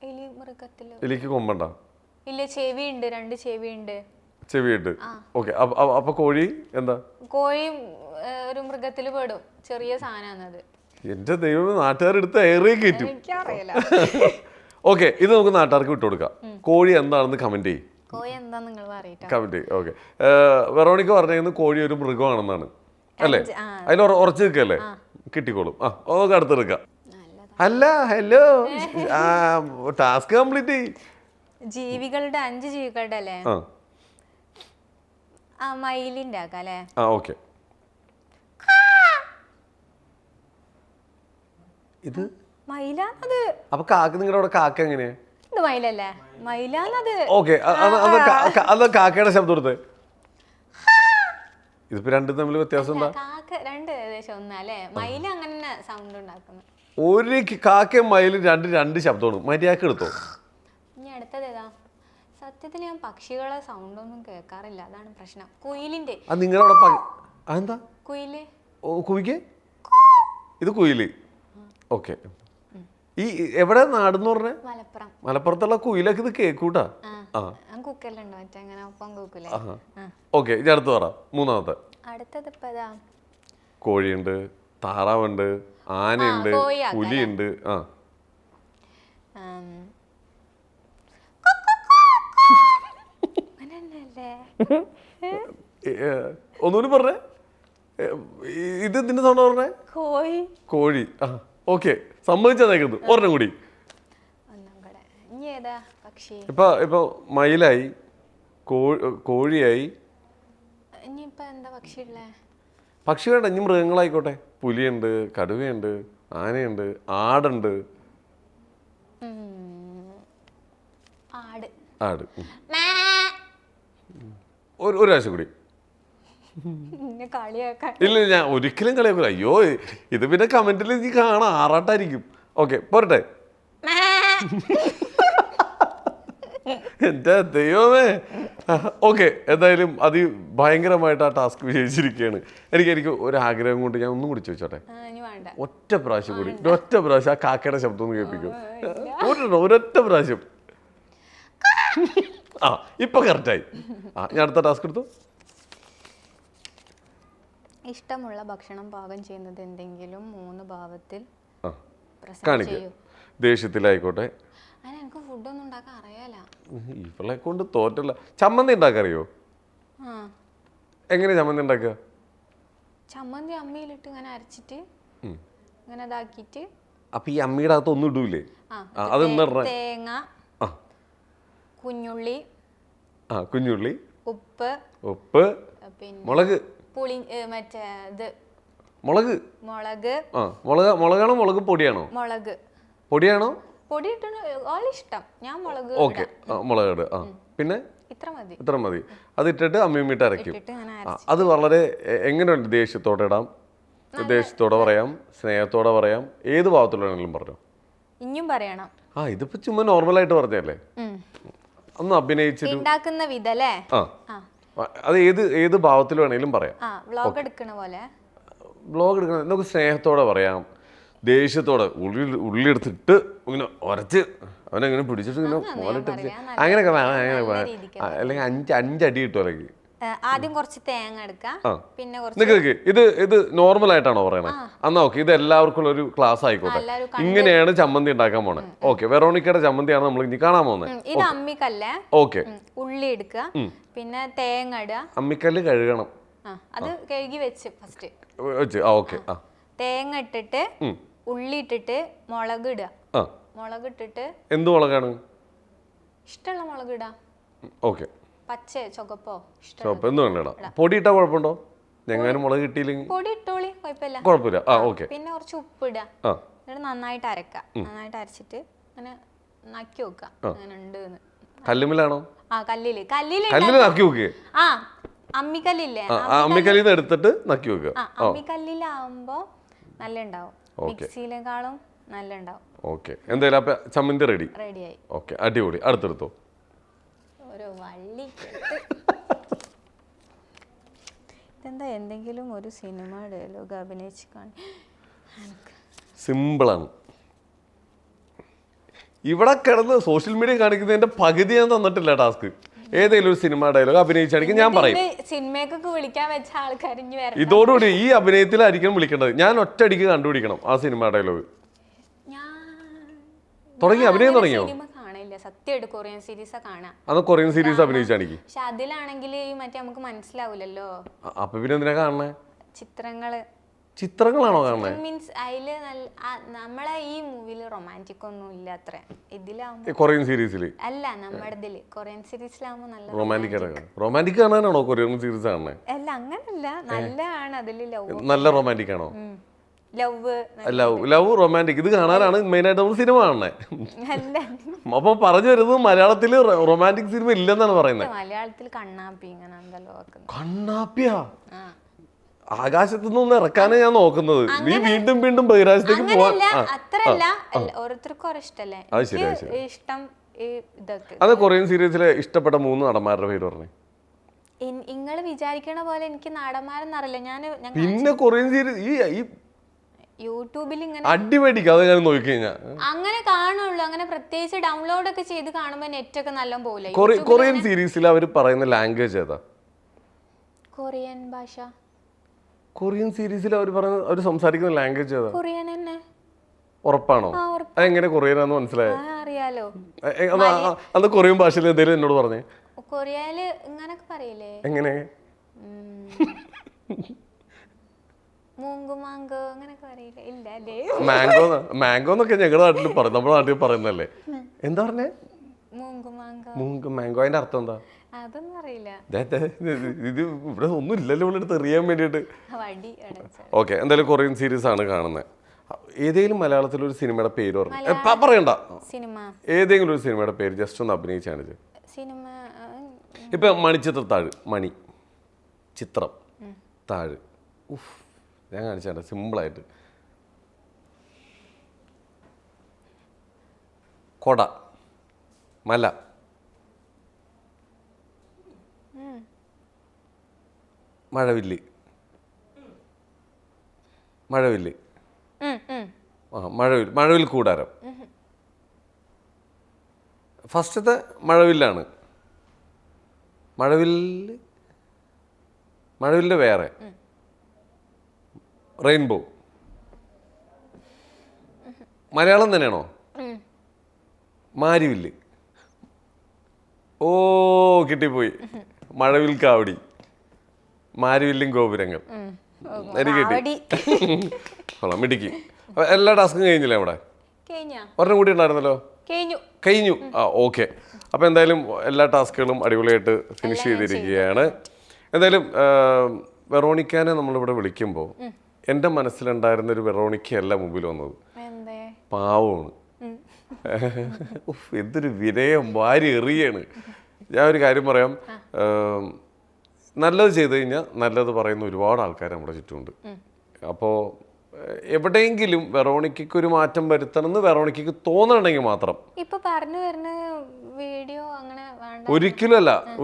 എലി മൃഗത്തില് എലിക്ക് കൊമ്പുണ്ടോ? ഇല്ല, ചെവിയുണ്ട്. 2 ചെവിയുണ്ട്. ചെവിയുണ്ട്. ഓക്കെ. അപ്പൊ കോഴി എന്താ? കോഴി ഒരു മൃഗത്തിൽ പെടും. ചെറിയ സാധനമാണത്. എന്റെ ദൈവം, നാട്ടുകാരെടുത്ത് ഏറെ കയറ്റും. എനിക്കറിയില്ല. ഓക്കെ, ഇത് നമുക്ക് നാട്ടുകാർക്ക് വിട്ടുകൊടുക്കാം. കോഴി എന്താണെന്ന് കമന്റ് ചെയ്യും. കോഴി എന്താ നിങ്ങൾ പറയട്ടെ. കമന്റ് ചെയ്യും. ഓക്കെ. വെറോണിക്ക പറഞ്ഞിരുന്നു കോഴി ഒരു മൃഗമാണെന്നാണ് അല്ലേ? അതിൽ ഉറച്ചു നിൽക്കല്ലേ? കിട്ടിക്കോളും. ഓക്കെ, അടുത്തെടുക്കാം. അല്ല, ഹലോ, ടാസ്ക് കംപ്ലീറ്റ്. ജീവികളുടെ 5 ജീവികളുടെ അല്ലേ? മയിലിന്റെ ആക്കാം അല്ലേ? ഓക്കെ. ഇത് മയിലാന്നത്. അപ്പൊ കാക്ക, നിങ്ങളുടെ അവിടെ കാക്ക എങ്ങനെയാ? ഇത് മയിലല്ലേ? മയിലാന്നത്. ഓക്കെ, അത് കാക്കയുടെ ശബ്ദം കൊടുത്ത്. ഇതിപ്പോ 2 തമ്മിൽ വ്യത്യാസം എന്താ? കാക്ക 2 ഏകദേശം ഒന്നല്ലേ? മയില് അങ്ങനെ സൗണ്ട് ഉണ്ടാക്കുന്നു. ഒരു കാക്കയും മയിലും 2 ശബ്ദമാണ്. മര്യാദക്ക് എടുത്തോ. ഇനി അടുത്തത് ഏതാ? സത്യത്തിൽ ഞാൻ പക്ഷികളെ സൗണ്ട് ഒന്നും കേൾക്കാറില്ല, അതാണ് പ്രശ്നം. കുയിലിന്റെ. നിങ്ങളവിടെ എന്താ? കുയില്. കുയിക്ക്. ഇത് കുയില്. ഓക്കെ. ഈ എവിടെ നാടെന്ന് പറഞ്ഞ? മലപ്പുറം. മലപ്പുറത്തുള്ള കുയിലൊക്കെ ഇത് കേക്കൂട്ടാ. കുക്കലുണ്ടോ മറ്റേ അങ്ങനെ ഒപ്പം കൂക്കൂലേ? ഓക്കെ, ഇത് അടുത്ത് പറ. 3ാമത്തെ. അടുത്തത് ഇപ്പൊ ഏതാ? കോഴിയുണ്ട്, താറാവുണ്ട്, ആനയുണ്ട്, പുലിയുണ്ട്. ഒന്നുകൂടി പറഞ്ഞേ. ഇത് ഇതിന്റെ സൗണ്ട് പറഞ്ഞേ. കോഴി. ഓക്കെ, സമ്മതിച്ചേക്കുന്നു. ഒരെണ്ണം കൂടി. ഇപ്പൊ മയിലായി, കോഴിയായി. പക്ഷി വേണ്ട, ഇനി മൃഗങ്ങളായിക്കോട്ടെ. പുലിയുണ്ട്, കടുവയുണ്ട്, ആനയുണ്ട്, ആടുണ്ട്. ആട്. ഒരു ആഴ്ച കൂടി. ഇല്ല, ഞാൻ ഒരിക്കലും കളിയാക്കൂല. അയ്യോ, ഇത് പിന്നെ കമന്റിൽ എനിക്ക് കാണാം, ആറാട്ടായിരിക്കും. ഓക്കെ, പോരട്ടെ. എന്റെ ദൈവമേ. ഓക്കെ, എന്തായാലും ഭയങ്കരമായിട്ട് ആ ടാസ്ക് വിജയിച്ചിരിക്കുകയാണ്. എനിക്ക് ഒരു ആഗ്രഹം കൊണ്ട് ഞാൻ ഒന്നും കൂടി ചോദിച്ചോട്ടെ. ഒറ്റ പ്രാവശ്യം കൂടി, ഒറ്റ പ്രാവശ്യം ആ കാക്കയുടെ ശബ്ദം ഒന്ന് കേൾപ്പിക്കും. ഒരൊറ്റ പ്രാവശ്യം. ഇപ്പൊ കറക്റ്റായി. ഞാൻ അടുത്ത ടാസ്ക് എടുത്തു. ഇഷ്ടമുള്ള ഭക്ഷണം പാകം ചെയ്യുന്നത് എന്തെങ്കിലും 3 ഭാവത്തിൽ കാണിക്കുക. ദേഷ്യത്തിലായിക്കോട്ടെ. എനിക്ക് ഫുഡൊന്നും ഉണ്ടാക്കാൻ അറിയാല. ഇവളെ കൊണ്ട് തോറ്റല്ല. ചമ്മന്തി ഉണ്ടാക്കറിയോ? എങ്ങനെയാ ചമ്മന്തി ഉണ്ടാക്കുക? ചമ്മന്തി അമ്മിയിലിട്ട് ഇങ്ങനെ അരച്ചിട്ട് ഇങ്ങനെ ഇതാക്കിയിട്ട്. അപ്പൊ ഈ അമ്മിയുടെ അകത്ത് ഒന്നും ഇടൂലേ? തേങ്ങ, കുഞ്ഞുള്ളി, കുഞ്ഞുള്ളി, ഉപ്പ്, പിന്നെ മുളക്, പുളി, മറ്റേ ഇത് മുളക്. മുളകാണോ മുളക് പൊടിയാണോ? മുളക് പൊടിയാണോ? പൊടി ഇഷ്ടം. ഞാൻ മുളക്. ഓക്കെ, മുളക് ഇട്. പിന്നെ ഇത്ര മതി. അത് ഇട്ടിട്ട് അമ്മിയിട്ട് അരയ്ക്കും. അത് വളരെ എങ്ങനെയുണ്ട്? ദേഷ്യത്തോടെ ഇടാം, ദേഷ്യത്തോടെ പറയാം, സ്നേഹത്തോടെ പറയാം, ഏത് ഭാവത്തിലാണെങ്കിലും പറഞ്ഞോ. ഇനിയും പറയണം. ഇതിപ്പോ ചുമ്മാ നോർമലായിട്ട് പറഞ്ഞല്ലേ? ഒന്ന് അഭിനയിച്ചിട്ട് ഉണ്ടാക്കുന്ന വിധല്ലേ? അത് ഏത് ഭാവത്തിൽ വേണമെങ്കിലും പറയാം. വ്ലോഗ് എടുക്കണ പോലെ. വ്ലോഗ് എടുക്കണം. നമുക്ക് സ്നേഹത്തോടെ പറയാം, ദേഷ്യത്തോടെ ഉള്ളി എടുത്തിട്ട് ഇങ്ങനെ ഉരച്ച് അവനെങ്ങനെ പിടിച്ചിട്ട് ഇങ്ങനെ പോലിട്ട് അങ്ങനെയൊക്കെ. അല്ലെങ്കിൽ 5 അടി കിട്ടും. അല്ലെങ്കിൽ ആദ്യം കുറച്ച് തേങ്ങ എടുക്കാം, പിന്നെ നിക്ക് ഇത് നോർമൽ ആയിട്ടാണോ പറയണത്? എന്നാ ഓക്കെ, ഇത് എല്ലാവർക്കും ഒരു ക്ലാസ് ആയിക്കോട്ടെ. ഇങ്ങനെയാണ് ചമ്മന്തി ഉണ്ടാക്കാൻ പോണേ. ഓക്കെ, വെറോണിക്കയുടെ ചമ്മന്തിയാണ് നമ്മൾ ഇനി കാണാൻ പോകുന്നത്. ഇത് അമ്മിക്കല്ലേ. ഓക്കെ, ഉള്ളി എടുക്കുക, പിന്നെ തേങ്ങ ഇടുക. അമ്മിക്കല്ല് കഴുകണം, അത് കഴുകി വെച്ച് ഫസ്റ്റ് വെച്ച്. ഓക്കെ, തേങ്ങ ഇട്ടിട്ട് ഉള്ളി ഇട്ടിട്ട് മുളക് ഇടുക. മുളക് ഇട്ടിട്ട് എന്ത് മുളകാണ്? ഇഷ്ടമുള്ള മുളക് ഇടാം. ഓക്കെ, പച്ച ചുവപ്പോ ചുവപ്പ് എന്ത് വേണ്ട. പൊടി ഇട്ടാ കുഴപ്പമുണ്ടോ? ഞങ്ങാനും മുളക് കിട്ടിയില്ലെങ്കിൽ പൊടി ഇട്ടോളി, കുഴപ്പമില്ല. കുഴപ്പമില്ല. ഓക്കെ, പിന്നെ കുറച്ച് ഉപ്പ് ഇടുക. എന്നിട്ട് നന്നായിട്ട് അരക്കാം. നന്നായിട്ട് അരച്ചിട്ട് അങ്ങനെ നക്കി വെക്കാം. അങ്ങനെ ഉണ്ട്. കല്ലുമിലാണോ? കല്ലില് നക്കി വെക്കുക. അമ്മിക്കല്ലില്ലേ, അമ്മിക്കല്ലിന്ന് എടുത്തിട്ട് നക്കി വെക്കുക. അമ്മിക്കല്ലിലാവുമ്പോ നല്ല ഉണ്ടാവും, മിക്സിയിലേക്കാളും നല്ല ഉണ്ടാവും. ഓക്കെ, എന്തായാലും അപ്പൊ ചമ്മന്തി റെഡിയായി. ഓക്കെ, അടിപൊളി. അടുത്തെടുത്തോ. ഒരു വള്ളി ഇതെന്താ, എന്തെങ്കിലും ഒരു സിനിമ ഡയലോഗ് അഭിനയിച്ച് സിമ്പിളാണ്. ഇവിടെ കിടന്ന് സോഷ്യൽ മീഡിയ കാണിക്കുന്നതിന്റെ പകുതി ഞാൻ തന്നിട്ടില്ല ടാസ്ക്. ഏതെങ്കിലും ഒരു സിനിമ ഡയലോഗ് അഭിനയിച്ചാണെങ്കിൽ ഞാൻ പറയും. സിനിമയൊക്കെ വിളിക്കാൻ വെച്ച ആൾക്കാർ ഇതോടുകൂടി ഈ അഭിനയത്തിലായിരിക്കും വിളിക്കേണ്ടത്. ഞാൻ ഒറ്റയടിക്ക് കണ്ടുപിടിക്കണം ആ സിനിമ ഡയലോഗ്. അഭിനയം തുടങ്ങിയോ? സത്യമായിട്ട് കൊറിയൻ സീരീസ് കാണാം. അത് കൊറിയൻ സീരീസ് അഭിനയിച്ചാണെങ്കിൽ പക്ഷെ അതിലാണെങ്കിൽ മറ്റേ നമുക്ക് മനസ്സിലാവില്ലല്ലോ. അപ്പൊ പിന്നെ എന്തിനാ കാണണേ? ചിത്രങ്ങളാണോ കാണണേ? മീൻസ് അതില് നമ്മളെ ഈ മൂവില് റൊമാൻറ്റിക് ഒന്നും ഇല്ല അത്ര. ഇതിലാവുമ്പോ കൊറിയൻ സീരീസില് അല്ല, നമ്മുടെ ഇതില് കൊറിയൻ സീരീസിലാവുമ്പോ നല്ല റൊമാൻറ്റിക് കാണാനാണോ കൊറിയൻ സീരീസ് കാണണേ? അല്ല, അങ്ങനല്ല, നല്ലതാണ്. അതില് നല്ല റൊമാൻറ്റിക് ആണോ? ലവ് റൊമാൻറ്റിക് ഇത് കാണാനാണ് മെയിനായിട്ട് നമ്മൾ സിനിമ കാണണേ. അപ്പൊ പറഞ്ഞു വരുന്നത് മലയാളത്തില് റൊമാൻറ്റിക് സിനിമ ഇല്ലെന്നാണ് പറയുന്നത്. മലയാളത്തിൽ കണ്ണാപ്പിയാ ആകാശത്തു നിന്ന് ഇറക്കാനേ ഞാൻ നോക്കുന്നത്. നീ വീണ്ടും വീണ്ടും ബഹിരാകാശത്തേക്ക് പോവാൻ. അത്രല്ല, ഓരോരുത്തർക്കും ഓരോ ഇഷ്ടല്ലേ. ഇഷ്ടം അത് കൊറിയൻ സീരീസിലെ ഇഷ്ടപ്പെട്ട 3 നടന്മാരുടെ പേര് പറഞ്ഞേ. നിങ്ങൾ വിചാരിക്കണ പോലെ എനിക്ക് നടന്മാരെന്നറിയില്ല. പിന്നെ കൊറിയൻ സീരീസ് ഈ യൂട്യൂബിൽ ഇങ്ങനെ അടിമേടിക്കും. അത് ഞാൻ നോക്കിക്കഴിഞ്ഞാൽ അങ്ങനെ കാണുള്ളൂ. അങ്ങനെ പ്രത്യേകിച്ച് ഡൗൺലോഡ് ഒക്കെ ചെയ്ത് കാണുമ്പോ നെറ്റ് ഒക്കെ നല്ല പോലെ. കൊറിയൻ സീരീസിൽ അവർ പറയുന്ന ലാംഗ്വേജ് ഏതാ? കൊറിയൻ ഭാഷ. കൊറിയൻ സീരീസിൽ അവർ സംസാരിക്കുന്ന ലാംഗ്വേജ് ഏതാ? കൊറിയൻ തന്നെ. ഉറപ്പാണോ? അതെങ്ങനെ കൊറിയനാന്ന് മനസ്സിലായോ? അറിയാലോ. അത് കൊറിയൻ ഭാഷയിൽ എന്തെങ്കിലും എന്നോട് പറഞ്ഞേ. കൊറിയയില് ഇങ്ങനൊക്കെ പറയില്ലേ? എങ്ങനെ? മാംഗോ എന്നൊക്കെ ഞങ്ങളുടെ നാട്ടിൽ പറയും, നമ്മുടെ നാട്ടിൽ പറയുന്നല്ലേ. എന്താ പറഞ്ഞേ? മാംഗോ. അതിന്റെ അർത്ഥം എന്താ? അതൊന്നും അറിയില്ല. ഇത് ഇവിടെ ഒന്നും ഇല്ലല്ലോ ഇവിടെ അടുത്ത് എറിയാൻ വേണ്ടിട്ട്. ഓക്കെ, എന്തായാലും കൊറിയൻ സീരീസ് ആണ് കാണുന്നത്. ഏതെങ്കിലും മലയാളത്തിലൊരു സിനിമയുടെ പേര് പറയണ്ട. ഏതെങ്കിലും ഒരു സിനിമയുടെ പേര് ജസ്റ്റ് ഒന്ന് അഭിനയിച്ചാണ്. ഇപ്പൊ മണിച്ചിത്രത്താഴ്. മണി ചിത്രം താഴ്. ഞാൻ കാണിച്ചാണ് സിമ്പിളായിട്ട്. കൊട, മല, മഴവില്ല്. മഴവിൽ കൂടാരം. ഫസ്റ്റത്തെ മഴവില്ലാണ്. മഴവില്ല് വേറെ. റെയിൻബോ മലയാളം തന്നെയാണോ? മാരിവില്ല്. ഓ, കിട്ടിപ്പോയി. മഴവിൽ കാവടി, മാരിവില്ലും ഗോപുരങ്ങൾ. എനിക്ക് കിട്ടി. കൊള്ളാം, മിടുക്കി. എല്ലാ ടാസ്കും കഴിഞ്ഞില്ലേ? അവിടെ ഒരെണ്ണം കൂടി ഉണ്ടായിരുന്നല്ലോ. കഴിഞ്ഞു. ഓക്കെ. അപ്പൊ എന്തായാലും എല്ലാ ടാസ്കുകളും അടിപൊളിയായിട്ട് ഫിനിഷ് ചെയ്തിരിക്കുകയാണ്. എന്തായാലും വെറോണിക്കാനെ നമ്മളിവിടെ വിളിക്കുമ്പോൾ എൻ്റെ മനസ്സിലുണ്ടായിരുന്ന ഒരു വെറോണിക്കയല്ല മുമ്പിൽ വന്നത്. പാവമാണ്. എന്തൊരു വിനയം, വാരി എറിയാണ്. ഞാൻ ഒരു കാര്യം പറയാം, നല്ലത് ചെയ്തു കഴിഞ്ഞാൽ നല്ലത് പറയുന്ന ഒരുപാട് ആൾക്കാർ നമ്മുടെ ചുറ്റുമുണ്ട്. അപ്പോൾ എവിടെയെങ്കിലും വെറോണിക്കയ്ക്ക് ഒരു മാറ്റം വരുത്തണമെന്ന് വെറോണിക്കയ്ക്ക് തോന്നണമെങ്കിൽ മാത്രം.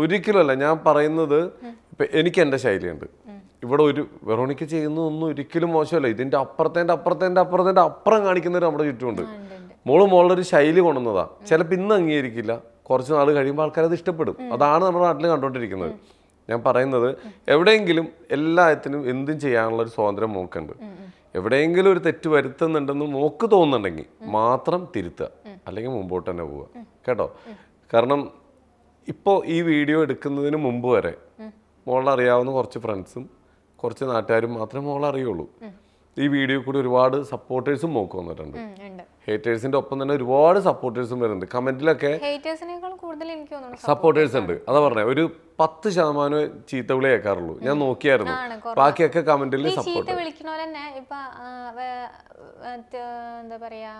ഒരിക്കലുമല്ല ഞാൻ പറയുന്നത്. ഇപ്പം എനിക്ക് എൻ്റെ ശൈലിയുണ്ട്. ഇവിടെ ഒരു വെറോണിക്ക ചെയ്യുന്നതൊന്നും ഒരിക്കലും മോശമല്ല. ഇതിൻ്റെ അപ്പുറം കാണിക്കുന്നവർ നമ്മുടെ ചുറ്റുമുണ്ട്. മോളൊരു ശൈലി കൊണ്ടുവന്നതാ. ചിലപ്പോൾ ഇന്ന് അംഗീകരിക്കില്ല, കുറച്ച് നാൾ കഴിയുമ്പോൾ ആൾക്കാർ അത് ഇഷ്ടപ്പെടും. അതാണ് നമ്മുടെ നാട്ടിൽ കണ്ടുകൊണ്ടിരിക്കുന്നത്. ഞാൻ പറയുന്നത് എവിടെയെങ്കിലും എല്ലാത്തിനും എന്തും ചെയ്യാനുള്ള ഒരു സ്വാതന്ത്ര്യം മോക്കുണ്ട്. എവിടെയെങ്കിലും ഒരു തെറ്റ് വരുത്തുന്നുണ്ടെന്ന് മോക്ക് തോന്നുന്നുണ്ടെങ്കിൽ മാത്രം തിരുത്തുക, അല്ലെങ്കിൽ മുമ്പോട്ട് തന്നെ പോവുക കേട്ടോ. കാരണം ഇപ്പോൾ ഈ വീഡിയോ എടുക്കുന്നതിന് മുമ്പ് വരെ മോളറിയാവുന്ന കുറച്ച് ഫ്രണ്ട്സും കുറച്ച് നാട്ടുകാരും മാത്രമേ മോളറിയുള്ളൂ. ഈ വീഡിയോ കൂടി ഒരുപാട് സപ്പോർട്ടേഴ്സും മോക്ക് വന്നിട്ടുണ്ട്. ഹേറ്റേഴ്സിന്റെ ഒപ്പം തന്നെ ഒരുപാട് സപ്പോർട്ടേഴ്സും വരുന്നുണ്ട്. കമന്റിലൊക്കെ സപ്പോർട്ടേഴ്സ് ഉണ്ട്. അതാ പറഞ്ഞത്, ഒരു 10% ചീത്തവിളി കേൾക്കാറുള്ളൂ. ഞാൻ നോക്കിയായിരുന്നു, ബാക്കിയൊക്കെ കമന്റിൽ സപ്പോർട്ട്. എന്താ പറയാ,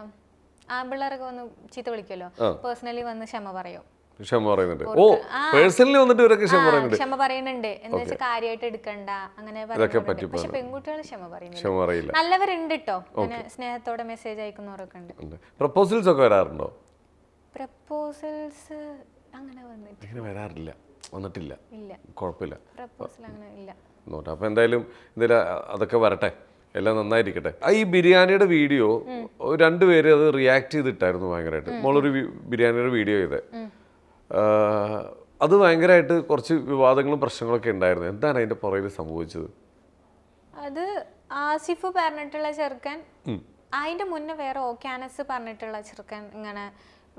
ആമ്പിള്ളേരൊക്കെ വന്ന് ചീത്ത വിളിക്കുമല്ലോ, പേഴ്സണലി വന്ന് ക്ഷമ പറയും. ക്ഷമ പറയുന്നുണ്ട്. ഓ, പേഴ്സണലി വന്നിട്ട് ഇവരൊക്കെ ക്ഷമ പറയുന്നുണ്ട്. ക്ഷമ പറയുന്നുണ്ട് എന്ന് വെച്ചാൽ കാര്യമായിട്ട് എടുക്കണ്ട അങ്ങനെ പറയുന്നുണ്ട്. പക്ഷെ പെൺകുട്ടികൾ ക്ഷമ പറയുന്നില്ല. നല്ലവരുണ്ട് കേട്ടോ, സ്നേഹത്തോടെ മെസ്സേജ് അയക്കുന്നവരൊക്കെ ഉണ്ട്. പ്രപ്പോസൽസ് ഒക്കെ വരാറുണ്ടോ? പ്രപ്പോസൽസ് അങ്ങനെ വന്നിട്ടില്ല. ഇല്ല, കുഴപ്പമില്ല. പ്രപ്പോസൽ അങ്ങനെ ഇല്ല. അപ്പൊ എന്തായാലും അതൊക്കെ വരട്ടെ, എല്ലാം നന്നായിരിക്കട്ടെ. ഈ ബിരിയാണിയുടെ വീഡിയോ രണ്ടുപേര് അത് റിയാക്ട് ചെയ്തിട്ടായിരുന്നു ഭയങ്കരമായിട്ട്. മോളൊരു ബിരിയാണിയുടെ വീഡിയോ ചെയ്തേ, അത് ഭയങ്കരമായിട്ട് കുറച്ച് വിവാദങ്ങളും പ്രശ്നങ്ങളൊക്കെ ഉണ്ടായിരുന്നു. എന്താണ് അതിന്റെ പുറകിൽ സംഭവിച്ചത്? അത് ആസിഫ് പറഞ്ഞിട്ടുള്ള ചെറുക്കൻ, അതിന്റെ മുന്നേ വേറെ ഓക്കാനസ് പറഞ്ഞിട്ടുള്ള ചെറുക്കൻ ഇങ്ങനെ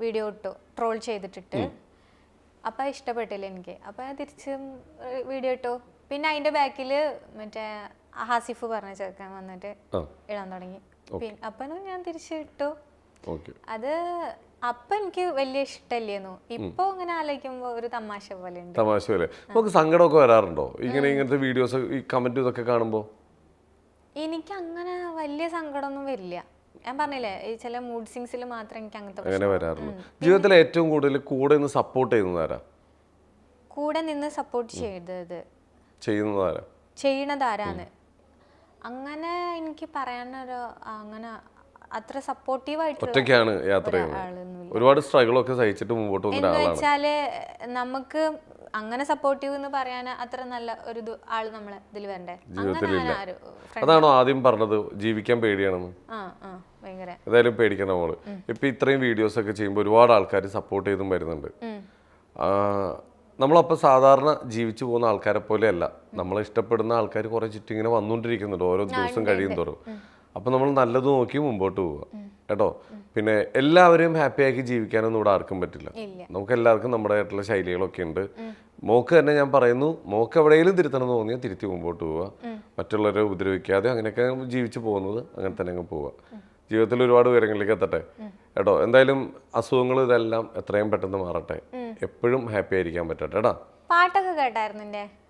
വീഡിയോ ഇട്ടു, ട്രോൾ ചെയ്തിട്ടിട്ട്. അപ്പൊ ഇഷ്ടപ്പെട്ടില്ല എനിക്ക്. അപ്പൊ തിരിച്ച് വീഡിയോ ഇട്ടു. പിന്നെ അതിന്റെ ബാക്കില് മറ്റേ ഹാസിഫ് പറഞ്ഞ ചെറുക്കൻ വന്നിട്ട് ഇടാൻ തുടങ്ങി. അപ്പനും ഞാൻ തിരിച്ചിട്ടു. അത് അപ്പൊ എനിക്ക് വലിയ ഇഷ്ടല്ലേന്നു. ഇപ്പൊ ഇങ്ങനെ ആലോചിക്കുമ്പോ ഒരു തമാശ പോലെ ഉണ്ട്. തമാശ പോലെ നമുക്ക് സങ്കടമൊക്കെ വരാറുണ്ടോ ഇങ്ങനത്തെ വീഡിയോസ്, ഈ കമന്റ് ഇതൊക്കെ കാണുമ്പോ? എനിക്ക് അങ്ങനെ വലിയ സങ്കടമൊന്നും വരില്ല. ഞാൻ പറഞ്ഞില്ലേ, ഈ ചില മൂഡ് സിങ്സിൽ മാത്രം എനിക്ക് അങ്ങനെ വരാറുള്ളൂ. ജീവിതത്തിൽ ഏറ്റവും കൂടുതൽ കൂടെ നിന്ന് സപ്പോർട്ട് ചെയ്യുന്നതാരാ? കൂടെ നിന്ന് സപ്പോർട്ട് ചെയ്യണതാരാന്ന് അങ്ങനെ എനിക്ക് പറയാനൊരു അങ്ങനെ അത്ര സപ്പോർട്ടീവ് ആയിട്ട് ഒറ്റയ്ക്കാണ് യാത്ര ചെയ്യുന്നത്. ഒരുപാട് സ്ട്രഗിളൊക്കെ സഹിച്ചിട്ട് മുമ്പോട്ട് പോകുന്ന ആളാണ്. വെച്ചാല് നമുക്ക് അങ്ങനെ സപ്പോർട്ടീവ് എന്ന് പറയാൻ അത്ര നല്ല ഒരു ആള് നമ്മളെ ഇതിൽ വരണ്ടേ? അതാണോ ആദ്യം പറഞ്ഞത് ജീവിക്കാൻ പേടിയാണെന്ന്? ഏതായാലും പേടിക്കണ മോള്. ഇപ്പൊ ഇത്രയും വീഡിയോസ് ഒക്കെ ചെയ്യുമ്പോൾ ഒരുപാട് ആൾക്കാർ സപ്പോർട്ട് ചെയ്തും വരുന്നുണ്ട്. നമ്മളപ്പോൾ സാധാരണ ജീവിച്ചു പോകുന്ന ആൾക്കാരെ പോലെയല്ല, നമ്മളെ ഇഷ്ടപ്പെടുന്ന ആൾക്കാർ കുറെ ചുറ്റും ഇങ്ങനെ വന്നുകൊണ്ടിരിക്കുന്നുണ്ട് ഓരോ ദിവസം കഴിയും തോറും. അപ്പൊ നമ്മൾ നല്ലത് നോക്കി മുമ്പോട്ട് പോവുക കേട്ടോ. പിന്നെ എല്ലാവരെയും ഹാപ്പി ആക്കി ജീവിക്കാനൊന്നും ഇവിടെ ആർക്കും പറ്റില്ല. നമുക്ക് എല്ലാവർക്കും നമ്മുടേതായിട്ടുള്ള ശൈലികളൊക്കെ ഉണ്ട്. മോക്ക് തന്നെ ഞാൻ പറയുന്നു, മോക്ക് എവിടെയെങ്കിലും തിരുത്തണം എന്ന് തോന്നിയാൽ തിരുത്തി മുമ്പോട്ട് പോവുക, മറ്റുള്ളവരെ ഉപദ്രവിക്കാതെ അങ്ങനെയൊക്കെ ജീവിച്ചു പോകുന്നത് അങ്ങനെ തന്നെ അങ്ങ് പോവുക. ജീവിതത്തിൽ ഒരുപാട് ഉയരങ്ങളിലേക്ക് എത്തട്ടെ കേട്ടോ. എന്തായാലും അസുഖങ്ങൾ ഇതെല്ലാം എത്രയും പെട്ടെന്ന് മാറട്ടെ, എപ്പോഴും ഹാപ്പി ആയിരിക്കാൻ പറ്റട്ടെ കേട്ടാ. പാട്ടൊക്കെ കേട്ടായിരുന്നു?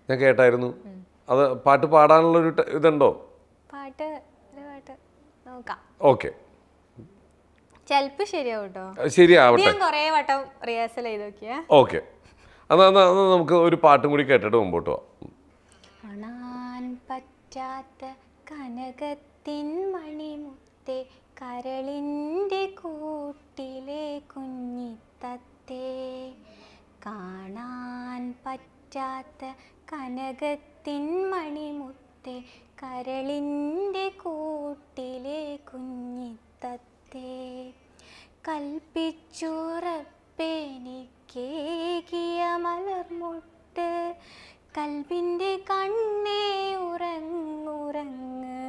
ഞാൻ കേട്ടായിരുന്നു. അത് പാട്ട് പാടാനുള്ളൊരു ഇതുണ്ടോ? പാട്ട് ഓക്കെ, ചിലപ്പോ ശരിയാവട്ടോ. ശരിയാവട്ടെ. കുറേ വട്ടം റിഹേഴ്സൽ ചെയ്ത് നോക്കിയാ. ഓക്കെ, നമുക്ക് ഒരു പാട്ടും കൂടി കേട്ടിട്ട് മുമ്പോട്ട് പോവാം. കാണാൻ പറ്റാത്ത കനകത്തിൻ മണിമുത്തേ, കരളിൻ്റെ കൂട്ടിലെ കുഞ്ഞിത്തത്തേ. കാണാൻ പറ്റാത്ത കനകത്തിൻ മണിമുത്തേ, കരളിൻ്റെ കൂട്ടിലെ കുഞ്ഞിത്തത്തേ. കൽപ്പിച്ചുറപ്പെനിക്കേകിയ മലർമുട്ട്, കൽബിൻ്റെ കണ്ണേ ഉറങ്ങുറങ്ങ്.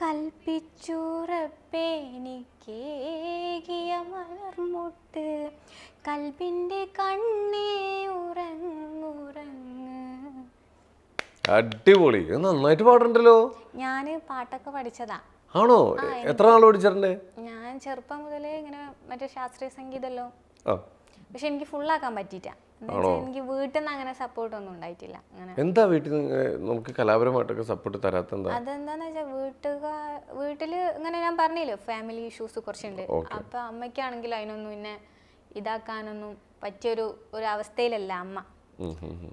കൽപ്പിച്ചുറപ്പെനിക്കേകിയ മലർമുട്ട്, കൽബിൻ്റെ കണ്ണേ ഉറങ്ങുറങ്ങ്. അടിപൊളി, നന്നായിട്ട് പാടുണ്ടല്ലോ. ഞാന് പാട്ടൊക്കെ പഠിച്ചതാ. ആണോ? എത്ര നാൾ പഠിച്ചിട്ടുണ്ട്? ഞാൻ ചെറുപ്പം മുതലേ ഇങ്ങനെ മറ്റേ ശാസ്ത്രീയ സംഗീതമല്ലോ, പക്ഷെ എനിക്ക് ഫുള്ളാക്കാൻ പറ്റിയിട്ട. എനിക്ക് വീട്ടിൽ നിന്ന് അങ്ങനെ സപ്പോർട്ട് ഒന്നും ഉണ്ടായിട്ടില്ല. എന്താ വീട്ടിൽ നമുക്ക് കലാപരമായിട്ടൊക്കെ സപ്പോർട്ട് തരാത്ത? അതെന്താന്ന് വെച്ചാൽ വീട്ടില് ഇങ്ങനെ ഞാൻ പറഞ്ഞില്ലോ, ഫാമിലി ഇഷ്യൂസ് കുറച്ചുണ്ട്. അപ്പൊ അമ്മയ്ക്കാണെങ്കിൽ അതിനൊന്നും പിന്നെ ഇതാക്കാനൊന്നും പറ്റിയൊരു അവസ്ഥയിലല്ല അമ്മ.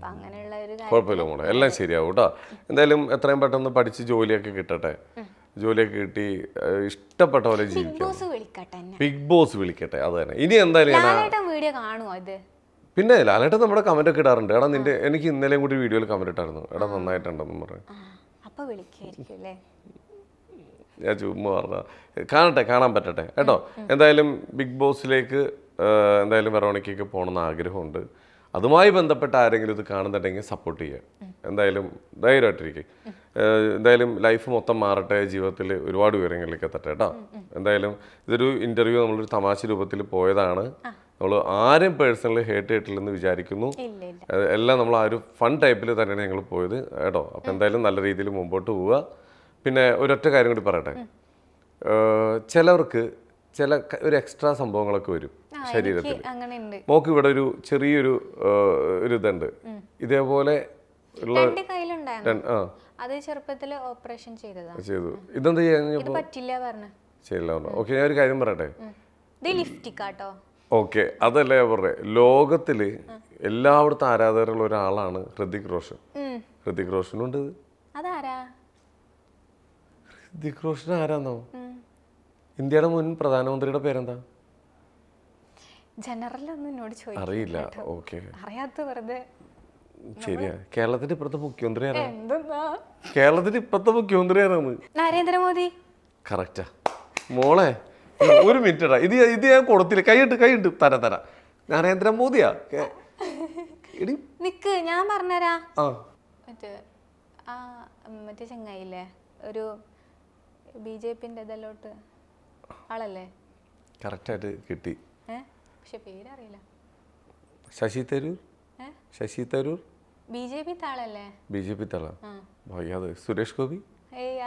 അങ്ങനെയുള്ള ഒരു കുഴപ്പമില്ല മോളെ, എല്ലാം ശരിയാവും കേട്ടോ. എന്തായാലും എത്രയും പെട്ടെന്ന് പഠിച്ച് ജോലിയൊക്കെ കിട്ടട്ടെ. ജോലിയൊക്കെ കിട്ടി ഇഷ്ടപ്പെട്ട പോലെ ജീവിക്കാം. ബിഗ് ബോസ് വിളിക്കട്ടെ, അത് തന്നെ. ഇനി എന്തായാലും വീഡിയോ കാണുമോ ഇത്? പിന്നെ ലാലേട്ടൻ നമ്മുടെ കമന്റ് ഒക്കെ ഇടാറുണ്ട്. എടാ നിന്റെ എനിക്ക് ഇന്നലെയും കൂടി വീഡിയോയിൽ കമന്റ് ഇട്ടായിരുന്നു, എടാ നന്നായിട്ടുണ്ടെന്ന് പറഞ്ഞു. ഞാൻ ചുമ്മാ പറഞ്ഞ കാണാൻ പറ്റട്ടെ കേട്ടോ. എന്തായാലും ബിഗ് ബോസിലേക്ക് എന്തായാലും വെറോണിക്കയ്ക്ക് പോകണമെന്ന് ആഗ്രഹമുണ്ട്. അതുമായി ബന്ധപ്പെട്ട ആരെങ്കിലും ഇത് കാണുന്നുണ്ടെങ്കിൽ സപ്പോർട്ട് ചെയ്യുക. എന്തായാലും ധൈര്യമായിട്ടിരിക്കും. എന്തായാലും ലൈഫ് മൊത്തം മാറട്ടെ, ജീവിതത്തിൽ ഒരുപാട് ഉയരങ്ങളിലേക്ക് എത്തട്ടെ കേട്ടോ. എന്തായാലും ഇതൊരു ഇൻ്റർവ്യൂ നമ്മളൊരു തമാശ രൂപത്തിൽ പോയതാണ്. നമ്മൾ ആരും പേഴ്സണലി ഹേറ്റ് ചെയ്തിട്ടില്ലെന്ന് വിചാരിക്കുന്നു. എല്ലാം നമ്മൾ ആ ഒരു ഫൺ ടൈപ്പിൽ തന്നെയാണ് ഞങ്ങൾ പോയത് കേട്ടോ. അപ്പം എന്തായാലും നല്ല രീതിയിൽ മുമ്പോട്ട് പോവുക. പിന്നെ ഒരൊറ്റ കാര്യം കൂടി പറയട്ടെ, ചിലവർക്ക് ഒരു എക്സ്ട്രാ സംഭവങ്ങളൊക്കെ വരും ശരീരത്തിൽ. മോക്ക് ഇവിടെ ഒരു ചെറിയൊരു ഇതുണ്ട്, ഇതേപോലെ ഉള്ള അത് ചെറുപ്പത്തില് ഓപ്പറേഷൻ ചെയ്തു. ഇതെന്താ ചെയ്യാൻ പറ്റില്ല. ഓക്കെ, ഞാൻ ഒരു കാര്യം പറയട്ടെ. ലിഫ്റ്റിക്കാട്ടോ. ഓക്കെ, അതല്ല ഞാൻ പറഞ്ഞേ, ലോകത്തില് എല്ലായിടത്തും ആരാധകരുള്ള ഒരാളാണ് ഹൃതിക് റോഷൻ. ഹൃതിക് റോഷനുണ്ട്. ഹൃതിക് റോഷൻ ആരാന്നോ? ഇന്ത്യയുടെ മുൻ പ്രധാനമന്ത്രിയുടെ പേരെന്താ? ജനറൽ ഒന്നും എന്നോട് ചോദിക്കില്ല. അറിയില്ല. ഓക്കെ, അറിയാത്ത വെറുതെ. ശരിയാ. കേരളത്തിന്റെ ഇപ്പോഴത്തെ മുഖ്യമന്ത്രി ആരാ? കേരളത്തിന്റെ ഇപ്പോഴത്തെ മുഖ്യമന്ത്രി ആരാണ്? നരേന്ദ്രമോദി. കറക്റ്റാ മോളെ. ഒരു മിനിറ്റ്, ഇത് ഞാൻ കൊടുത്തില്ല. കൈയിട്ട് തരാ. നരേന്ദ്രമോദിയാ? നിക്ക്, ഞാൻ പറഞ്ഞരാ. മറ്റേ ചങ്ങായില്ലേ, ഒരു BJP-ന്റെ ഇതല്ലോട്ട് ആളല്ലേ? കറക്റ്റായിട്ട് കിട്ടി. പക്ഷെ പേരറിയില്ല. ശശി തരൂർ. BJP താളല്ലേ? BJP താളാ? അത് സുരേഷ് ഗോപി.